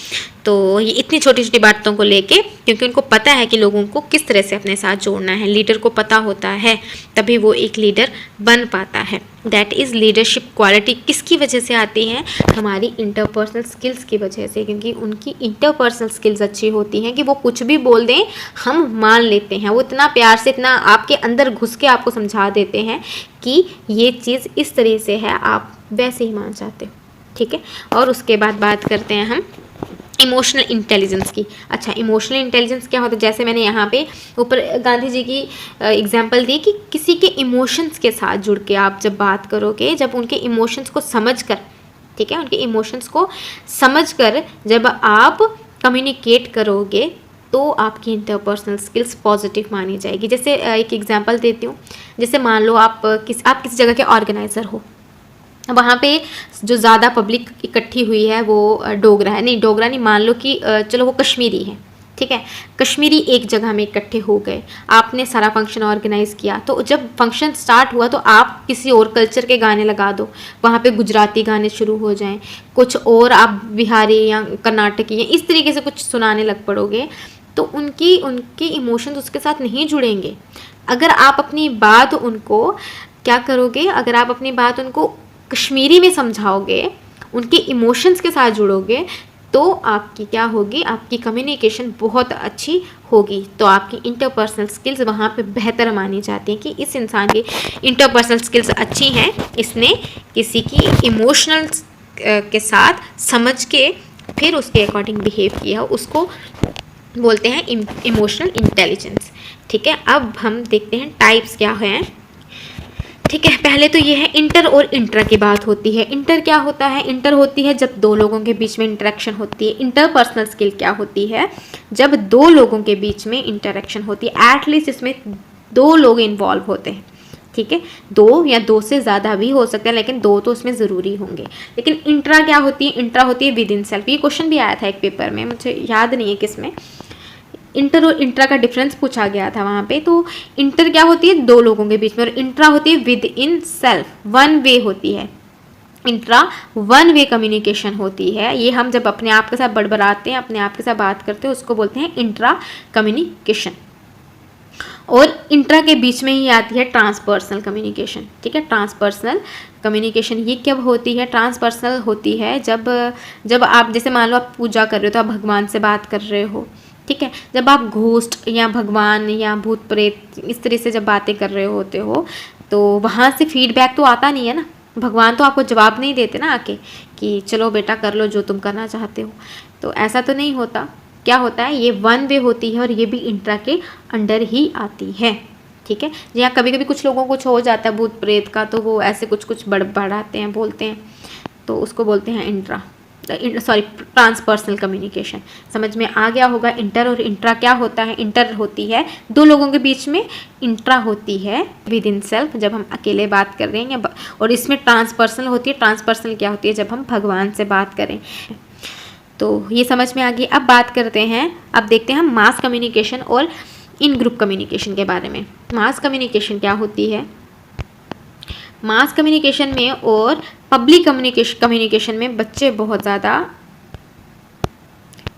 तो ये इतनी छोटी छोटी बातों को लेके, क्योंकि उनको पता है कि लोगों को किस तरह से अपने साथ जोड़ना है, लीडर को पता होता है, तभी वो एक लीडर बन पाता है। That is leadership quality. किसकी वजह से आती हैं, हमारी इंटरपर्सनल स्किल्स की वजह से, क्योंकि उनकी इंटरपर्सनल स्किल्स अच्छी होती हैं कि वो कुछ भी बोल दें हम मान लेते हैं। वो इतना प्यार से, इतना आपके अंदर घुस के आपको समझा देते हैं कि ये चीज़ इस तरह से है, आप वैसे ही मान जाते हो, ठीक है। और उसके बाद बात करते हैं हम इमोशनल इंटेलिजेंस की। अच्छा, इमोशनल इंटेलिजेंस क्या होता है, जैसे मैंने यहाँ पे ऊपर गांधी जी की एग्जांपल दी कि किसी के इमोशंस के साथ जुड़ के आप जब बात करोगे, जब उनके इमोशंस को समझकर, ठीक है, उनके इमोशंस को समझकर जब आप कम्युनिकेट करोगे तो आपकी इंटरपर्सनल स्किल्स पॉजिटिव मानी जाएगी। जैसे एक एग्जांपल देती हूँ, जैसे मान लो आप किसी जगह के ऑर्गेनाइज़र हो, वहाँ पे जो ज़्यादा पब्लिक इकट्ठी हुई है वो डोगरा है, नहीं डोगरा नहीं, मान लो कि चलो वो कश्मीरी है, ठीक है, कश्मीरी एक जगह में इकट्ठे हो गए, आपने सारा फंक्शन ऑर्गेनाइज़ किया, तो जब फंक्शन स्टार्ट हुआ तो आप किसी और कल्चर के गाने लगा दो, वहाँ पे गुजराती गाने शुरू हो जाएं, कुछ और आप बिहारी या कर्नाटकी या इस तरीके से कुछ सुनाने लग पड़ोगे, तो उनके इमोशंस उसके साथ नहीं जुड़ेंगे। अगर आप अपनी बात उनको क्या करोगे, अगर आप अपनी बात उनको कश्मीरी में समझाओगे, उनके इमोशंस के साथ जुड़ोगे, तो आपकी क्या होगी, आपकी कम्युनिकेशन बहुत अच्छी होगी। तो आपकी इंटरपर्सनल स्किल्स वहाँ पे बेहतर मानी जाती हैं कि इस इंसान की इंटरपर्सनल स्किल्स अच्छी हैं, इसने किसी की इमोशनल के साथ समझ के फिर उसके अकॉर्डिंग बिहेव किया, उसको बोलते हैं इमोशनल इंटेलिजेंस। ठीक है, अब हम देखते हैं टाइप्स क्या हैं। ठीक है, पहले तो ये है इंटर और इंट्रा की बात होती है। इंटर क्या होता है, इंटर होती है जब दो लोगों के बीच में इंटरेक्शन होती है। इंटरपर्सनल स्किल क्या होती है, जब दो लोगों के बीच में इंटरेक्शन होती है, एटलीस्ट इसमें दो लोग इन्वॉल्व होते हैं। ठीक है, दो या दो से ज़्यादा भी हो सकते हैं, लेकिन दो तो उसमें ज़रूरी होंगे। लेकिन इंट्रा क्या होती है, इंट्रा होती है विद इन सेल्फ। ये क्वेश्चन भी आया था एक पेपर में, मुझे याद नहीं है किसमें, इंटर और इंट्रा का डिफरेंस पूछा गया था वहाँ पे। तो इंटर क्या होती है, दो लोगों के बीच में, और इंट्रा होती है with in self, one way होती है। इंट्रा वन वे कम्युनिकेशन होती है। ये हम जब अपने आप के साथ बड़बड़ाते हैं, अपने आप के साथ बात करते हैं, उसको बोलते हैं इंट्रा कम्युनिकेशन। और इंट्रा के बीच में ही आती है ट्रांसपर्सनल कम्युनिकेशन। ठीक है, ट्रांसपर्सनल कम्युनिकेशन ये कब होती है, ट्रांसपर्सनल होती है जब आप जैसे मान लो आप पूजा कर रहे हो तो आप भगवान से बात कर रहे हो। ठीक है, जब आप घोस्ट या भगवान या भूत प्रेत इस तरह से जब बातें कर रहे होते हो, तो वहाँ से फीडबैक तो आता नहीं है ना, भगवान तो आपको जवाब नहीं देते ना आके कि चलो बेटा कर लो जो तुम करना चाहते हो, तो ऐसा तो नहीं होता। क्या होता है, ये वन वे होती है और ये भी इंट्रा के अंडर ही आती है। ठीक है, यहाँ कभी कभी कुछ लोगों को कुछ हो जाता है भूत प्रेत का, तो वो ऐसे कुछ बड़बड़ाते हैं, बोलते हैं, तो उसको बोलते हैं इंट्रा ट्रांसपर्सनल कम्युनिकेशन। समझ में आ गया होगा। इंटर और इंट्रा क्या होता है, इंटर होती है दो लोगों के बीच में, इंट्रा होती है विद इन सेल्फ जब हम अकेले बात कर रहे हैं, और इसमें ट्रांसपर्सनल होती है। ट्रांसपर्सनल क्या होती है, जब हम भगवान से बात करें। तो ये समझ में आ गई। अब बात करते हैं, अब देखते हैं हम मास कम्युनिकेशन और इन ग्रुप कम्युनिकेशन के बारे में। मास कम्युनिकेशन क्या होती है, मास कम्युनिकेशन में और पब्लिक कम्युनिकेशन में बच्चे बहुत ज़्यादा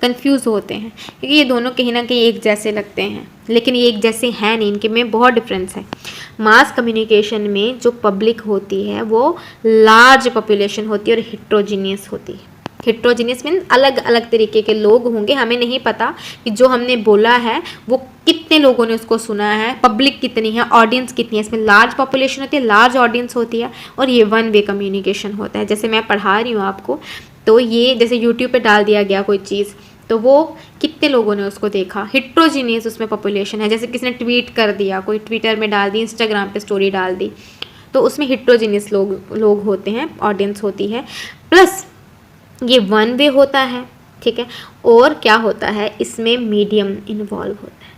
कंफ्यूज होते हैं, क्योंकि ये दोनों कहीं ना कहीं एक जैसे लगते हैं, लेकिन ये एक जैसे हैं नहीं, इनके में बहुत डिफरेंस है। मास कम्युनिकेशन में जो पब्लिक होती है वो लार्ज पॉपुलेशन होती है और हिट्रोजीनियस होती है। हिट्रोजीनियस मीन अलग अलग तरीके के लोग होंगे, हमें नहीं पता कि जो हमने बोला है वो कितने लोगों ने उसको सुना है, पब्लिक कितनी है, ऑडियंस कितनी है। इसमें लार्ज पॉपुलेशन होती है, लार्ज ऑडियंस होती है, और ये वन वे कम्युनिकेशन होता है। जैसे मैं पढ़ा रही हूँ आपको, तो ये जैसे यूट्यूब पे डाल दिया गया कोई चीज़, तो वो कितने लोगों ने उसको देखा, हिट्रोजीनियस उसमें पॉपुलेशन है। जैसे किसी ने ट्वीट कर दिया, कोई ट्विटर में डाल दी, इंस्टाग्राम पे स्टोरी डाल दी, तो उसमें हिट्रोजीनियस लोग होते हैं, ऑडियंस होती है। प्लस ये वन वे होता है। ठीक है, और क्या होता है, इसमें मीडियम इन्वॉल्व होता है,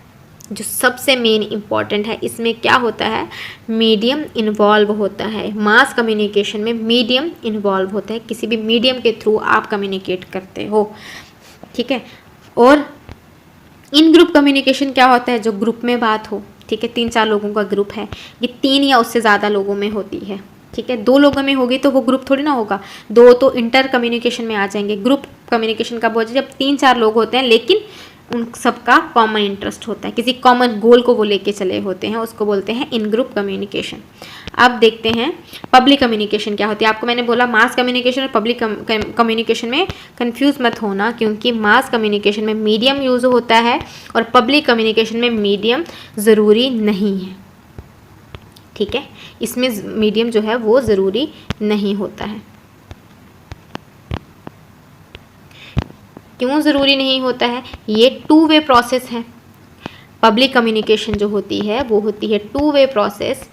जो सबसे मेन इम्पॉर्टेंट है। इसमें क्या होता है, मीडियम इन्वॉल्व होता है। मास कम्युनिकेशन में मीडियम इन्वॉल्व होता है, किसी भी मीडियम के थ्रू आप कम्युनिकेट करते हो। ठीक है, और इन ग्रुप कम्युनिकेशन क्या होता है, जो ग्रुप में बात हो। ठीक है, 3-4 लोगों का ग्रुप है, ये 3 या उससे ज़्यादा लोगों में होती है। ठीक है, 2 लोगों में होगी तो वो ग्रुप थोड़ी ना होगा, 2 तो इंटर कम्युनिकेशन में आ जाएंगे। ग्रुप कम्युनिकेशन कब हो जाए, जब 3-4 लोग होते हैं, लेकिन उन सबका कॉमन इंटरेस्ट होता है, किसी कॉमन गोल को वो लेके चले होते हैं, उसको बोलते हैं इन ग्रुप कम्युनिकेशन। अब देखते हैं पब्लिक कम्युनिकेशन क्या होती है। आपको मैंने बोला मास कम्युनिकेशन और पब्लिक कम्युनिकेशन में कंफ्यूज मत होना, क्योंकि मास कम्युनिकेशन में मीडियम यूज़ होता है और पब्लिक कम्युनिकेशन में मीडियम ज़रूरी नहीं है। ठीक है, इसमें मीडियम जो है वो ज़रूरी नहीं होता है। क्यों ज़रूरी नहीं होता है, ये 2 वे प्रोसेस है। पब्लिक कम्युनिकेशन जो होती है वो होती है 2 वे प्रोसेस।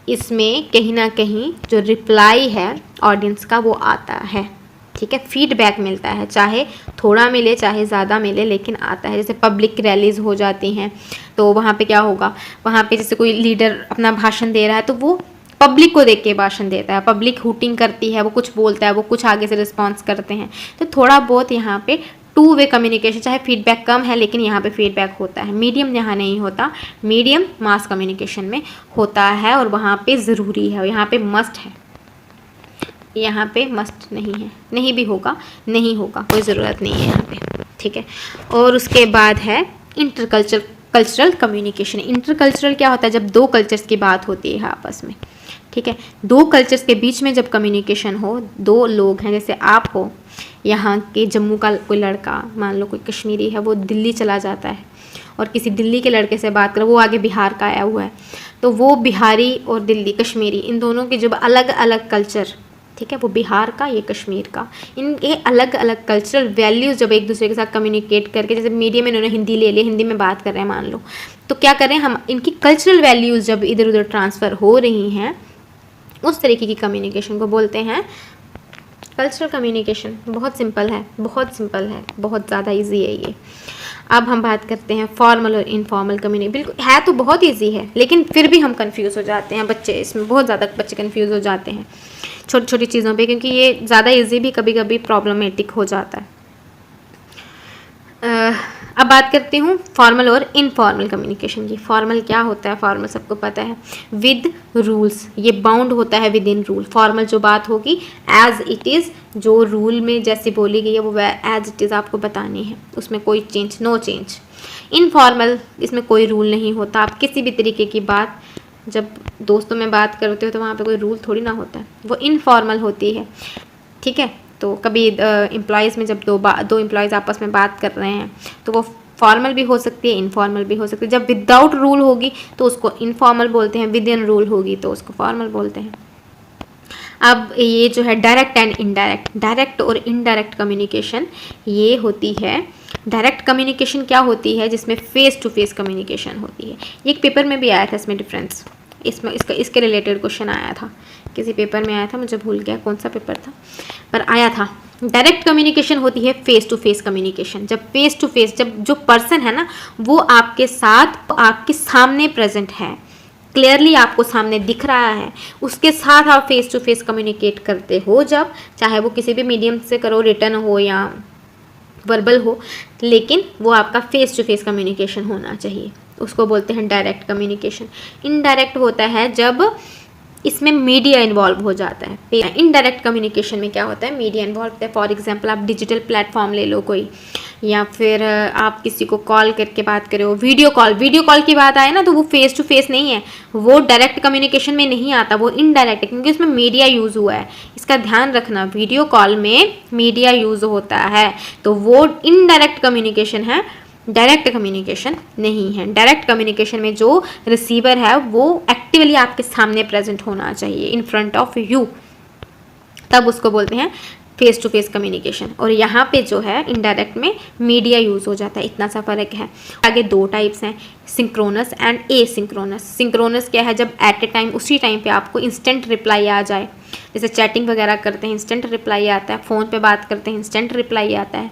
इसमें कहीं ना कहीं जो रिप्लाई है ऑडियंस का वो आता है। ठीक है, फीडबैक मिलता है, चाहे थोड़ा मिले चाहे ज़्यादा मिले, लेकिन आता है। जैसे पब्लिक रैलीज हो जाती हैं, तो वहाँ पे क्या होगा, वहाँ पे जैसे कोई लीडर अपना भाषण दे रहा है, तो वो पब्लिक को देख के भाषण देता है, पब्लिक हूटिंग करती है, वो कुछ बोलता है, वो कुछ आगे से रिस्पॉन्स करते हैं। तो थोड़ा बहुत यहाँ पे टू वे कम्युनिकेशन, चाहे फीडबैक कम है लेकिन यहाँ पे फीडबैक होता है। मीडियम यहाँ नहीं होता, मीडियम मास कम्युनिकेशन में होता है और वहाँ पे ज़रूरी है, यहाँ पे मस्ट है, यहाँ पे मस्ट नहीं है, नहीं भी होगा, नहीं होगा, कोई ज़रूरत नहीं है यहाँ पे, ठीक है। और उसके बाद है कल्चरल कम्युनिकेशन। इंटरकल्चरल क्या होता है? जब दो कल्चर्स की बात होती है आपस में, ठीक है, दो कल्चर्स के बीच में जब कम्युनिकेशन हो, दो लोग हैं, जैसे आप हो यहाँ के जम्मू का कोई लड़का, मान लो कोई कश्मीरी है, वो दिल्ली चला जाता है और किसी दिल्ली के लड़के से बात करो, वो आगे बिहार का आया हुआ है, तो वो बिहारी और दिल्ली कश्मीरी, इन दोनों के जब अलग अलग कल्चर, ठीक है, वो बिहार का, ये कश्मीर का, इनके अलग अलग कल्चरल वैल्यूज़ जब एक दूसरे के साथ कम्युनिकेट करके, जैसे मीडिया में इन्होंने हिंदी ले ली, हिंदी में बात कर रहे हैं मान लो, तो क्या कर रहे हैं हम, इनकी कल्चरल वैल्यूज़ जब इधर उधर ट्रांसफ़र हो रही हैं, उस तरीके की कम्युनिकेशन को बोलते हैं कल्चरल कम्युनिकेशन। बहुत सिंपल है, बहुत सिंपल है, बहुत ज़्यादा इजी है ये। अब हम बात करते हैं फॉर्मल और इनफॉर्मल कम्युनिकेशन। बिल्कुल है तो बहुत इजी है, लेकिन फिर भी हम कंफ्यूज हो जाते हैं, बच्चे इसमें बहुत ज़्यादा बच्चे कंफ्यूज हो जाते हैं छोटी छोटी चीज़ों पे, क्योंकि ये ज़्यादा इजी भी कभी कभी प्रॉब्लमेटिक हो जाता है। अब बात करती हूँ फॉर्मल और इनफॉर्मल कम्युनिकेशन की। फॉर्मल क्या होता है? फॉर्मल सबको पता है, विद रूल्स, ये बाउंड होता है विद इन रूल। फॉर्मल जो बात होगी एज इट इज़, जो रूल में जैसे बोली गई है वो एज इट इज़ आपको बतानी है, उसमें कोई चेंज, नो चेंज। इनफॉर्मल, इसमें कोई रूल नहीं होता, आप किसी भी तरीके की बात, जब दोस्तों में बात करते हो तो वहाँ पे कोई रूल थोड़ी ना होता है, वो इनफॉर्मल होती है, ठीक है। तो कभी एम्प्लॉयज़ में जब दो एम्प्लॉयज़ आपस में बात कर रहे हैं तो वो फॉर्मल भी हो सकती है, इनफॉर्मल भी हो सकती है। जब विदाउट रूल होगी तो उसको इनफॉर्मल बोलते हैं, विद इन रूल होगी तो उसको फॉर्मल बोलते हैं। अब ये जो है डायरेक्ट एंड इनडायरेक्ट, डायरेक्ट और इनडायरेक्ट कम्युनिकेशन ये होती है। डायरेक्ट कम्युनिकेशन क्या होती है? जिसमें फेस टू फेस कम्युनिकेशन होती है। ये एक पेपर में भी आया था इसमें डिफरेंस, इसके रिलेटेड क्वेश्चन आया था, किसी पेपर में आया था, मुझे भूल गया कौन सा पेपर था, पर आया था। डायरेक्ट कम्युनिकेशन होती है फेस टू फेस कम्युनिकेशन। जब फेस टू फेस, जब जो पर्सन है ना वो आपके साथ, आपके सामने प्रेजेंट है, क्लियरली आपको सामने दिख रहा है, उसके साथ आप फेस टू फेस कम्युनिकेट करते हो, जब चाहे वो किसी भी मीडियम से करो, रिटन हो या वर्बल हो, लेकिन वो आपका फेस टू फेस कम्युनिकेशन होना चाहिए, उसको बोलते हैं डायरेक्ट कम्युनिकेशन। इनडायरेक्ट होता है जब इसमें मीडिया इन्वॉल्व हो जाता है। इनडायरेक्ट कम्युनिकेशन में क्या होता है? मीडिया इन्वॉल्व होता है। फॉर एग्जांपल आप डिजिटल प्लेटफॉर्म ले लो कोई, या फिर आप किसी को कॉल करके बात करो, वीडियो कॉल की बात आए ना, तो वो फेस टू फेस नहीं है, वो डायरेक्ट कम्युनिकेशन में नहीं आता, वो इनडायरेक्ट है, क्योंकि उसमें मीडिया यूज़ हुआ है। इसका ध्यान रखना, वीडियो कॉल में मीडिया यूज़ होता है, तो वो इनडायरेक्ट कम्युनिकेशन है, डायरेक्ट कम्युनिकेशन नहीं है। डायरेक्ट कम्युनिकेशन में जो रिसीवर है वो एक्टिवली आपके सामने प्रेजेंट होना चाहिए, इन फ्रंट ऑफ यू, तब उसको बोलते हैं फेस टू फेस कम्युनिकेशन। और यहाँ पे जो है इनडायरेक्ट में मीडिया यूज़ हो जाता है, इतना सा फर्क है। आगे दो टाइप्स हैं, सिंक्रोनस एंड एसिंक्रोनस। सिंक्रोनस क्या है? जब एट ए टाइम, उसी टाइम पे आपको इंस्टेंट रिप्लाई आ जाए, जैसे चैटिंग वगैरह करते हैं इंस्टेंट रिप्लाई आता है, फ़ोन पे बात करते हैं इंस्टेंट रिप्लाई आता है।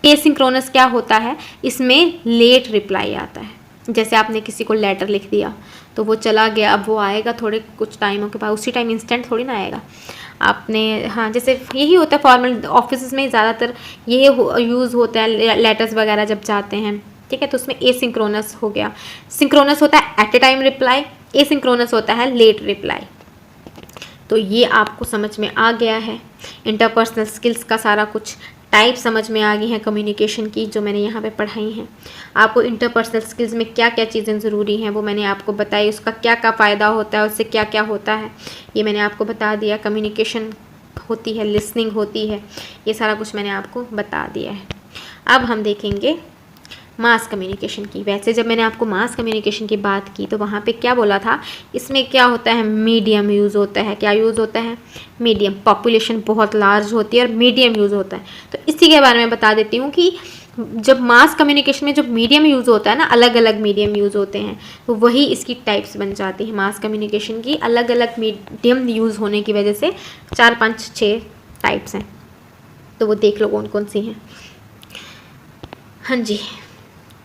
एसिंक्रोनस क्या होता है? इसमें लेट रिप्लाई आता है। जैसे आपने किसी को लेटर लिख दिया तो वो चला गया, अब वो आएगा थोड़े कुछ टाइमों के बाद, उसी टाइम इंस्टेंट थोड़ी ना आएगा। आपने, हाँ, जैसे यही होता है फॉर्मल ऑफिस में ज़्यादातर ये यूज़ होता है, लेटर्स वगैरह जब जाते हैं, ठीक है, तो उसमें एसिंक्रोनस हो गया। सिंक्रोनस होता है at a time reply, asynchronous होता है लेट रिप्लाई। तो ये आपको समझ में आ गया है, इंटरपर्सनल स्किल्स का सारा कुछ टाइप समझ में आ गई हैं कम्युनिकेशन की, जो मैंने यहाँ पे पढ़ाई हैं। आपको इंटरपर्सनल स्किल्स में क्या क्या चीज़ें ज़रूरी हैं वो मैंने आपको बताई, उसका क्या क्या फ़ायदा होता है, उससे क्या क्या होता है ये मैंने आपको बता दिया। कम्युनिकेशन होती है, लिसनिंग होती है, ये सारा कुछ मैंने आपको बता दिया है। अब हम देखेंगे मास कम्युनिकेशन की। वैसे जब मैंने आपको मास कम्युनिकेशन की बात की तो वहाँ पे क्या बोला था? इसमें क्या होता है? मीडियम यूज़ होता है। क्या यूज़ होता है? मीडियम। पॉपुलेशन बहुत लार्ज होती है और मीडियम यूज़ होता है। तो इसी के बारे में बता देती हूँ कि जब मास कम्युनिकेशन में जो मीडियम यूज़ होता है ना, अलग अलग मीडियम यूज़ होते हैं, तो वही इसकी टाइप्स बन जाती हैं। मास कम्युनिकेशन की अलग अलग मीडियम यूज़ होने की वजह से 4, 5, 6 टाइप्स हैं, तो वो देख लो कौन कौन सी हैं। हाँ जी,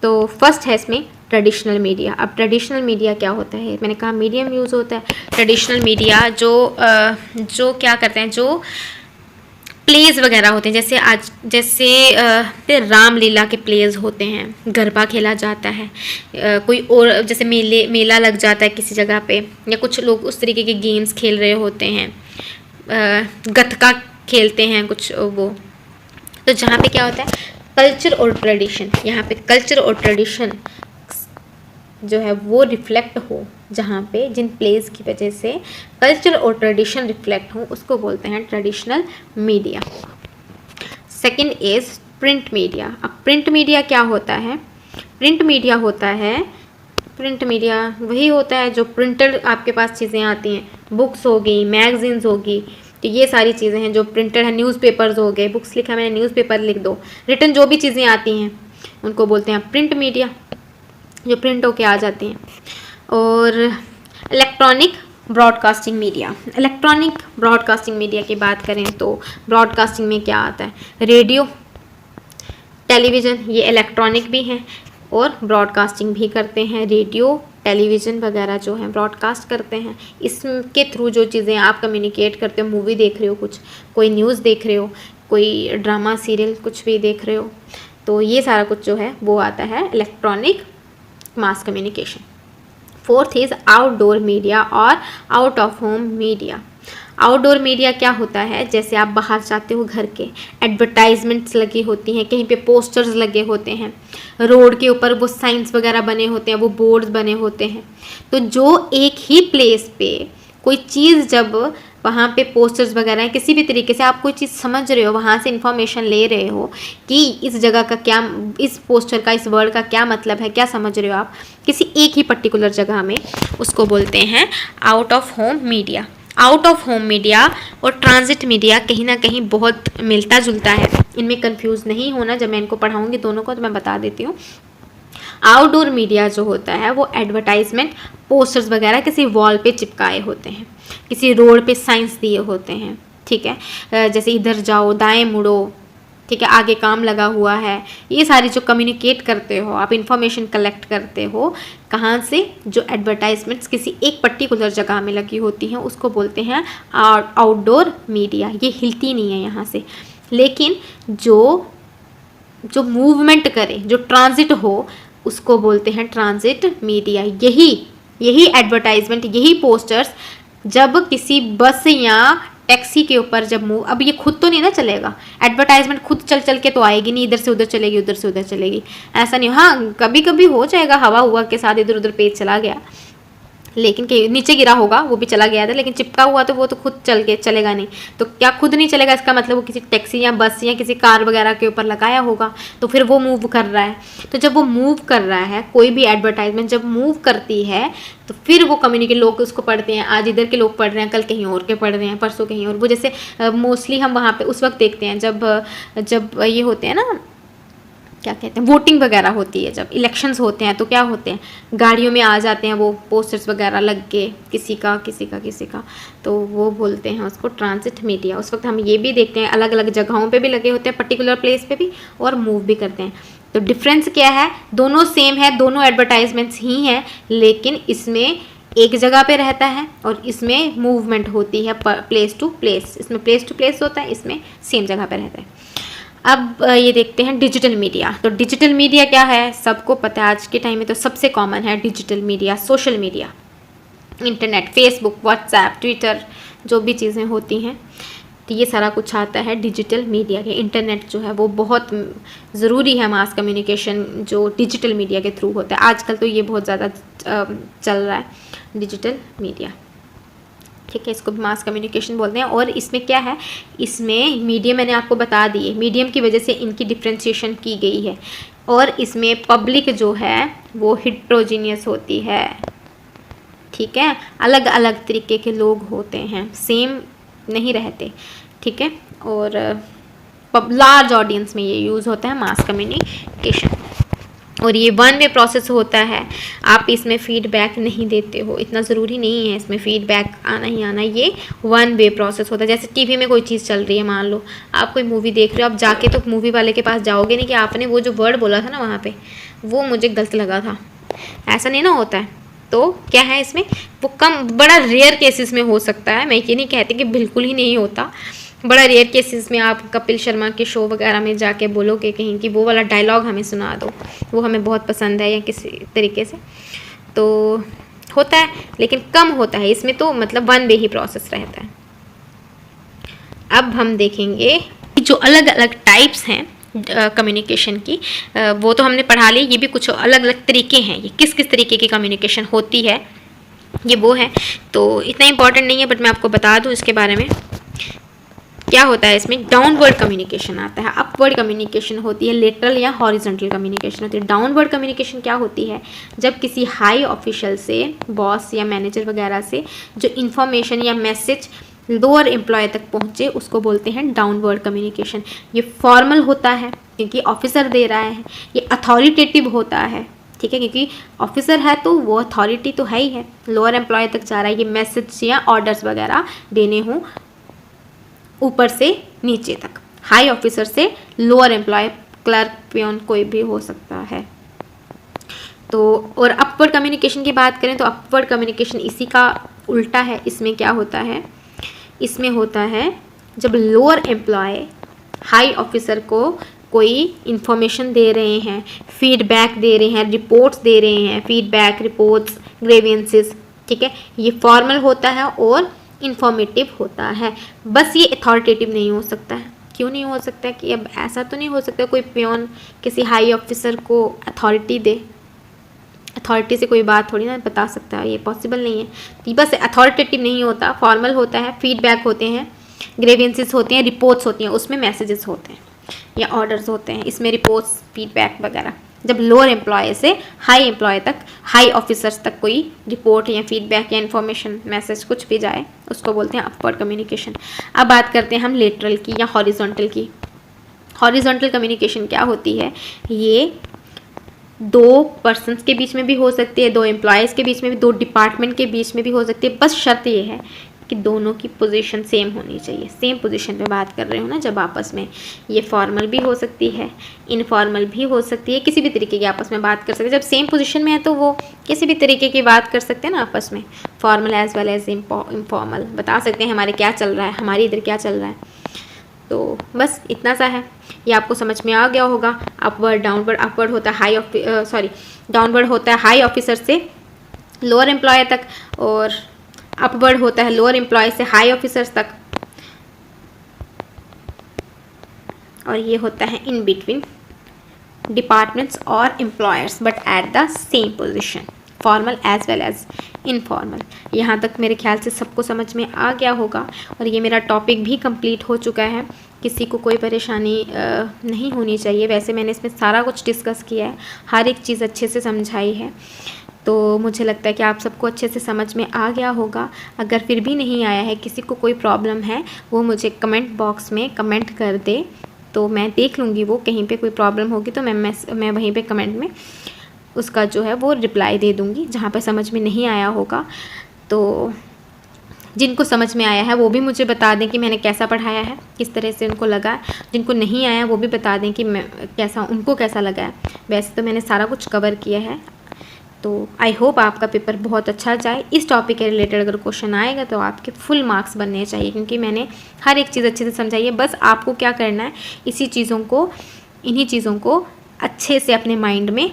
तो फर्स्ट है इसमें ट्रेडिशनल मीडिया। अब ट्रेडिशनल मीडिया क्या होता है, मैंने कहा मीडियम यूज़ होता है। ट्रेडिशनल मीडिया जो क्या करते हैं, जो प्लेज वगैरह होते हैं, जैसे रामलीला के प्लेज होते हैं, गरबा खेला जाता है, कोई और जैसे मेला लग जाता है किसी जगह पे, या कुछ लोग उस तरीके के गेम्स खेल रहे होते हैं, गतका खेलते हैं कुछ वो। तो जहाँ पे क्या होता है, कल्चर और ट्रेडिशन, यहाँ पे कल्चर और ट्रेडिशन जो है वो रिफ्लेक्ट हो, जहाँ पे जिन प्लेस की वजह से कल्चर और ट्रेडिशन रिफ्लेक्ट हो, उसको बोलते हैं traditional media. Second is print media. अब प्रिंट मीडिया क्या होता है, प्रिंट मीडिया वही होता है जो प्रिंटेड आपके पास चीज़ें आती हैं, बुक्स हो गई, मैगजीन्स होगी, तो ये सारी चीज़ें हैं जो प्रिंटेड है। न्यूज़पेपर्स हो गए, बुक्स लिखा मैंने न्यूज़पेपर लिख दो, रिटन जो भी चीज़ें आती हैं उनको बोलते हैं प्रिंट मीडिया, जो प्रिंट होके आ जाती हैं। और इलेक्ट्रॉनिक ब्रॉडकास्टिंग मीडिया की बात करें तो ब्रॉडकास्टिंग में क्या आता है, रेडियो, टेलीविज़न, ये इलेक्ट्रॉनिक भी हैं और ब्रॉडकास्टिंग भी करते हैं। रेडियो, टेलीविज़न वगैरह जो है ब्रॉडकास्ट करते हैं। इसके थ्रू जो चीज़ें आप कम्युनिकेट करते हो, मूवी देख रहे हो, कोई न्यूज़ देख रहे हो, कोई ड्रामा सीरियल कुछ भी देख रहे हो, तो ये सारा कुछ जो है वो आता है electronic mass communication. Fourth is outdoor media और out of home media. Outdoor media क्या होता है, जैसे आप बाहर जाते हो, घर के एडवर्टाइजमेंट्स लगी होती हैं, कहीं पे पोस्टर्स लगे होते हैं, रोड के ऊपर वो साइंस वगैरह बने होते हैं, वो बोर्ड्स बने होते हैं। तो जो एक ही प्लेस पे कोई चीज़, जब वहाँ पे पोस्टर्स वगैरह हैं, किसी भी तरीके से आप कोई चीज़ समझ रहे हो, वहाँ से इन्फॉर्मेशन ले रहे हो कि इस जगह का क्या, इस पोस्टर का, इस वर्ड का क्या मतलब है, क्या समझ रहे हो आप किसी एक ही पर्टिकुलर जगह में, उसको बोलते हैं out of home media. Out of home media और ट्रांजिट मीडिया कहीं ना कहीं बहुत मिलता जुलता है, इनमें कंफ्यूज नहीं होना। जब मैं इनको पढ़ाऊँगी दोनों को तो मैं बता देती हूँ। आउटडोर मीडिया जो होता है वो एडवर्टाइजमेंट, पोस्टर्स वगैरह किसी वॉल पे चिपकाए होते हैं, किसी रोड पे साइंस दिए होते हैं, ठीक है, जैसे इधर जाओ, दाएं मुड़ो, ठीक है, आगे काम लगा हुआ है, ये सारी जो कम्युनिकेट करते हो आप, इंफॉर्मेशन कलेक्ट करते हो, कहाँ से, जो एडवर्टाइजमेंट्स किसी एक पर्टिकुलर जगह में लगी होती हैं, उसको बोलते हैं आउटडोर मीडिया। ये हिलती नहीं है यहाँ से, लेकिन जो मूवमेंट करे, जो ट्रांजिट हो, उसको बोलते हैं ट्रांजिट मीडिया। यही एडवर्टाइजमेंट, यही पोस्टर्स जब किसी बस या टैक्सी के ऊपर जब मूव, अब ये खुद तो नहीं ना चलेगा, एडवर्टाइजमेंट खुद चल के तो आएगी नहीं, इधर से उधर चलेगी, उधर से उधर चलेगी, ऐसा नहीं। हाँ, कभी कभी हो जाएगा, हवा हुआ के साथ इधर उधर पेज चला गया, लेकिन नीचे गिरा होगा वो भी चला गया था, लेकिन चिपका हुआ तो वो तो खुद चलेगा नहीं। तो क्या खुद नहीं चलेगा, इसका मतलब वो किसी टैक्सी या बस या किसी कार वगैरह के ऊपर लगाया होगा, तो फिर वो मूव कर रहा है। तो जब वो मूव कर रहा है, कोई भी एडवर्टाइजमेंट जब मूव करती है, तो फिर वो कम्युनिकेट, लोग उसको पढ़ते हैं, आज इधर के लोग पढ़ रहे हैं, कल कहीं और के पढ़ रहे हैं, परसों कहीं और। वो जैसे मोस्टली हम वहाँ पे उस वक्त देखते हैं जब ये होते हैं ना, क्या कहते हैं, वोटिंग वगैरह होती है, जब इलेक्शंस होते हैं, तो क्या होते हैं, गाड़ियों में आ जाते हैं वो पोस्टर्स वगैरह लग के, किसी का, तो वो बोलते हैं उसको ट्रांजिट मीडिया। उस वक्त हम ये भी देखते हैं, अलग अलग जगहों पे भी लगे होते हैं, पर्टिकुलर प्लेस पे भी, और मूव भी करते हैं। तो डिफरेंस क्या है, दोनों सेम है, दोनों एडवर्टाइजमेंट्स ही हैं, लेकिन इसमें एक जगह पे रहता है और इसमें मूवमेंट होती है प्लेस टू प्लेस। इसमें प्लेस टू प्लेस होता है, इसमें सेम जगह पे रहता है। अब ये देखते हैं डिजिटल मीडिया। तो डिजिटल मीडिया क्या है, सबको पता है, आज के टाइम में तो सबसे कॉमन है digital media, social media, internet, Facebook, WhatsApp, Twitter, जो भी चीज़ें होती हैं, तो ये सारा कुछ आता है डिजिटल मीडिया के। इंटरनेट जो है वो बहुत ज़रूरी है, मास कम्युनिकेशन जो डिजिटल मीडिया के थ्रू होता है। आजकल तो ये बहुत ज़्यादा चल रहा है डिजिटल मीडिया, ठीक है, इसको भी मास कम्युनिकेशन बोलते हैं। और इसमें क्या है, इसमें मीडियम मैंने आपको बता दिए, मीडियम की वजह से इनकी डिफ्रेंशिएशन की गई है। और इसमें पब्लिक जो है वो हिट्रोजीनियस होती है, ठीक है, अलग अलग तरीके के लोग होते हैं, सेम नहीं रहते, ठीक है। और लार्ज ऑडियंस में ये यूज़ होता है मास कम्युनिकेशन। और ये वन वे प्रोसेस होता है, आप इसमें फीडबैक नहीं देते हो, इतना ज़रूरी नहीं है इसमें फीडबैक आना ही आना, ये वन वे प्रोसेस होता है। जैसे टीवी में कोई चीज़ चल रही है, मान लो आप कोई मूवी देख रहे हो, आप जाके तो मूवी वाले के पास जाओगे नहीं कि आपने वो जो वर्ड बोला था ना वहाँ पे, वो मुझे गलत लगा था, ऐसा नहीं ना होता है। तो क्या है इसमें, वो कम, बड़ा रेयर केसेस में हो सकता है, मैं ये नहीं कहती कि बिल्कुल ही नहीं होता, बड़ा रेयर केसेस में आप कपिल शर्मा के शो वगैरह में जाके बोलोगे कहीं कि वो वाला डायलॉग हमें सुना दो, वो हमें बहुत पसंद है या किसी तरीके से, तो होता है, लेकिन कम होता है इसमें, तो मतलब वन वे ही प्रोसेस रहता है। अब हम देखेंगे जो अलग अलग टाइप्स हैं कम्युनिकेशन की, वो तो हमने पढ़ा ली, ये भी कुछ अलग अलग तरीके हैं, ये किस किस तरीके की कम्युनिकेशन होती है ये वो है, तो इतना इम्पॉर्टेंट नहीं है, बट मैं आपको बता दूं इसके बारे में। क्या होता है इसमें, डाउनवर्ड कम्युनिकेशन आता है, अपवर्ड कम्युनिकेशन होती है, लेटरल या हॉरिजॉन्टल कम्युनिकेशन होती है। डाउनवर्ड कम्युनिकेशन क्या होती है, जब किसी हाई ऑफिशियल से, बॉस या मैनेजर वगैरह से जो इन्फॉर्मेशन या मैसेज लोअर एम्प्लॉय तक पहुँचे उसको बोलते हैं डाउनवर्ड कम्युनिकेशन। ये फॉर्मल होता है क्योंकि ऑफिसर दे रहा है, ये अथॉरिटेटिव होता है, ठीक है, क्योंकि ऑफिसर है तो वो अथॉरिटी तो है ही है, लोअर एम्प्लॉय तक जा रहा है, ये मैसेज या ऑर्डर्स वगैरह देने हों ऊपर से नीचे तक, हाई ऑफिसर से लोअर एम्प्लॉय, क्लर्क, पियोन, कोई भी हो सकता है। तो और अपवर्ड कम्युनिकेशन की बात करें तो अपवर्ड कम्युनिकेशन इसी का उल्टा है। इसमें क्या होता है, इसमें होता है जब लोअर एम्प्लॉय हाई ऑफिसर को कोई इन्फॉर्मेशन दे रहे हैं, फीडबैक दे रहे हैं, रिपोर्ट्स दे रहे हैं, फीडबैक, रिपोर्ट्स, ग्रेवियंसेस, ठीक है, ये फॉर्मल होता है और इन्फॉर्मेटिव होता है। बस ये अथॉरिटेटिव नहीं हो सकता है। क्यों नहीं हो सकता है कि अब ऐसा तो नहीं हो सकता कोई पियोन किसी हाई ऑफिसर को अथॉरिटी दे, अथॉरिटी से कोई बात थोड़ी ना बता सकता है, ये पॉसिबल नहीं है। तो बस अथॉरिटेटिव नहीं होता, फॉर्मल होता है, फीडबैक होते हैं, ग्रेवियंसेस होते हैं, रिपोर्ट्स होती हैं, उसमें मैसेजेस होते हैं या ऑर्डर्स होते हैं, इसमें रिपोर्ट्स, फीडबैक वगैरह। जब लोअर एम्प्लॉय से हाई एम्प्लॉय तक, हाई ऑफिसर्स तक कोई रिपोर्ट या फीडबैक या इन्फॉर्मेशन, मैसेज कुछ भी जाए उसको बोलते हैं अपवर्ड कम्युनिकेशन। अब बात करते हैं हम लेटरल की या हॉरिजॉन्टल की। हॉरिजॉन्टल कम्युनिकेशन क्या होती है, ये दो पर्सन्स के बीच में भी हो सकती है, दो एम्प्लॉयज़ के बीच में भी, दो डिपार्टमेंट के बीच में भी हो सकती है, बस शर्त ये है कि दोनों की पोजीशन सेम होनी चाहिए। सेम पोजीशन पे बात कर रहे हो ना जब आपस में, ये फॉर्मल भी हो सकती है, इनफॉर्मल भी हो सकती है, किसी भी तरीके की आपस में बात कर सकते हैं। जब सेम पोजीशन में है तो वो किसी भी तरीके की बात कर सकते हैं ना आपस में, formal as well as informal, बता सकते हैं हमारे क्या चल रहा है, हमारी इधर क्या चल रहा है। तो बस इतना सा है, ये आपको समझ में आ गया होगा। अपवर्ड, डाउनवर्ड, अपवर्ड होता है डाउनवर्ड होता है हाई ऑफिसर से लोअर एम्प्लॉय तक, और अपवर्ड होता है लोअर एम्प्लॉय से हाई ऑफिसर्स तक, और ये होता है इन बिटवीन डिपार्टमेंट्स और employers but at the same position, formal as well as informal. यहाँ तक मेरे ख्याल से सबको समझ में आ गया होगा, और ये मेरा टॉपिक भी कंप्लीट हो चुका है, किसी को कोई परेशानी नहीं होनी चाहिए। वैसे मैंने इसमें सारा कुछ डिस्कस किया है, हर एक चीज़ अच्छे से समझाई है, तो मुझे लगता है कि आप सबको अच्छे से समझ में आ गया होगा। अगर फिर भी नहीं आया है, किसी को कोई प्रॉब्लम है, वो मुझे कमेंट बॉक्स में कमेंट कर दे, तो मैं देख लूँगी वो कहीं पे कोई प्रॉब्लम होगी तो मैं वहीं पे कमेंट में उसका जो है वो रिप्लाई दे दूँगी, जहाँ पे समझ में नहीं आया होगा। तो जिनको समझ में आया है वो भी मुझे बता दें कि मैंने कैसा पढ़ाया है, किस तरह से उनको लगा। जिनको नहीं आया वो भी बता दें कि उनको कैसा लगा है। वैसे तो मैंने सारा कुछ कवर किया है, तो आई होप आपका पेपर बहुत अच्छा जाए। इस टॉपिक के रिलेटेड अगर क्वेश्चन आएगा तो आपके फुल मार्क्स बनने चाहिए, क्योंकि मैंने हर एक चीज़ अच्छे से समझाई है। बस आपको क्या करना है, इन्हीं चीज़ों को अच्छे से अपने माइंड में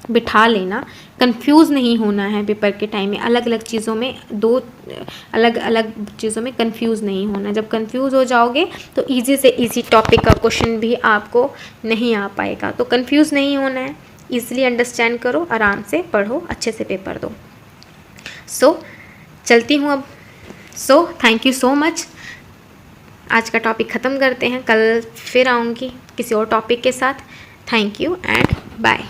बिठा लेना, कंफ्यूज नहीं होना है पेपर के टाइम में। अलग अलग चीज़ों में, दो अलग अलग चीज़ों में कंफ्यूज नहीं होना। जब कंफ्यूज हो जाओगे तो इजी से इजी टॉपिक का क्वेश्चन भी आपको नहीं आ पाएगा। तो कंफ्यूज नहीं होना है, ईजिली अंडरस्टैंड करो, आराम से पढ़ो, अच्छे से पेपर दो। चलती हूँ अब। Thank you so much. आज का टॉपिक ख़त्म करते हैं, कल फिर आऊँगी किसी और टॉपिक के साथ। Thank you and bye.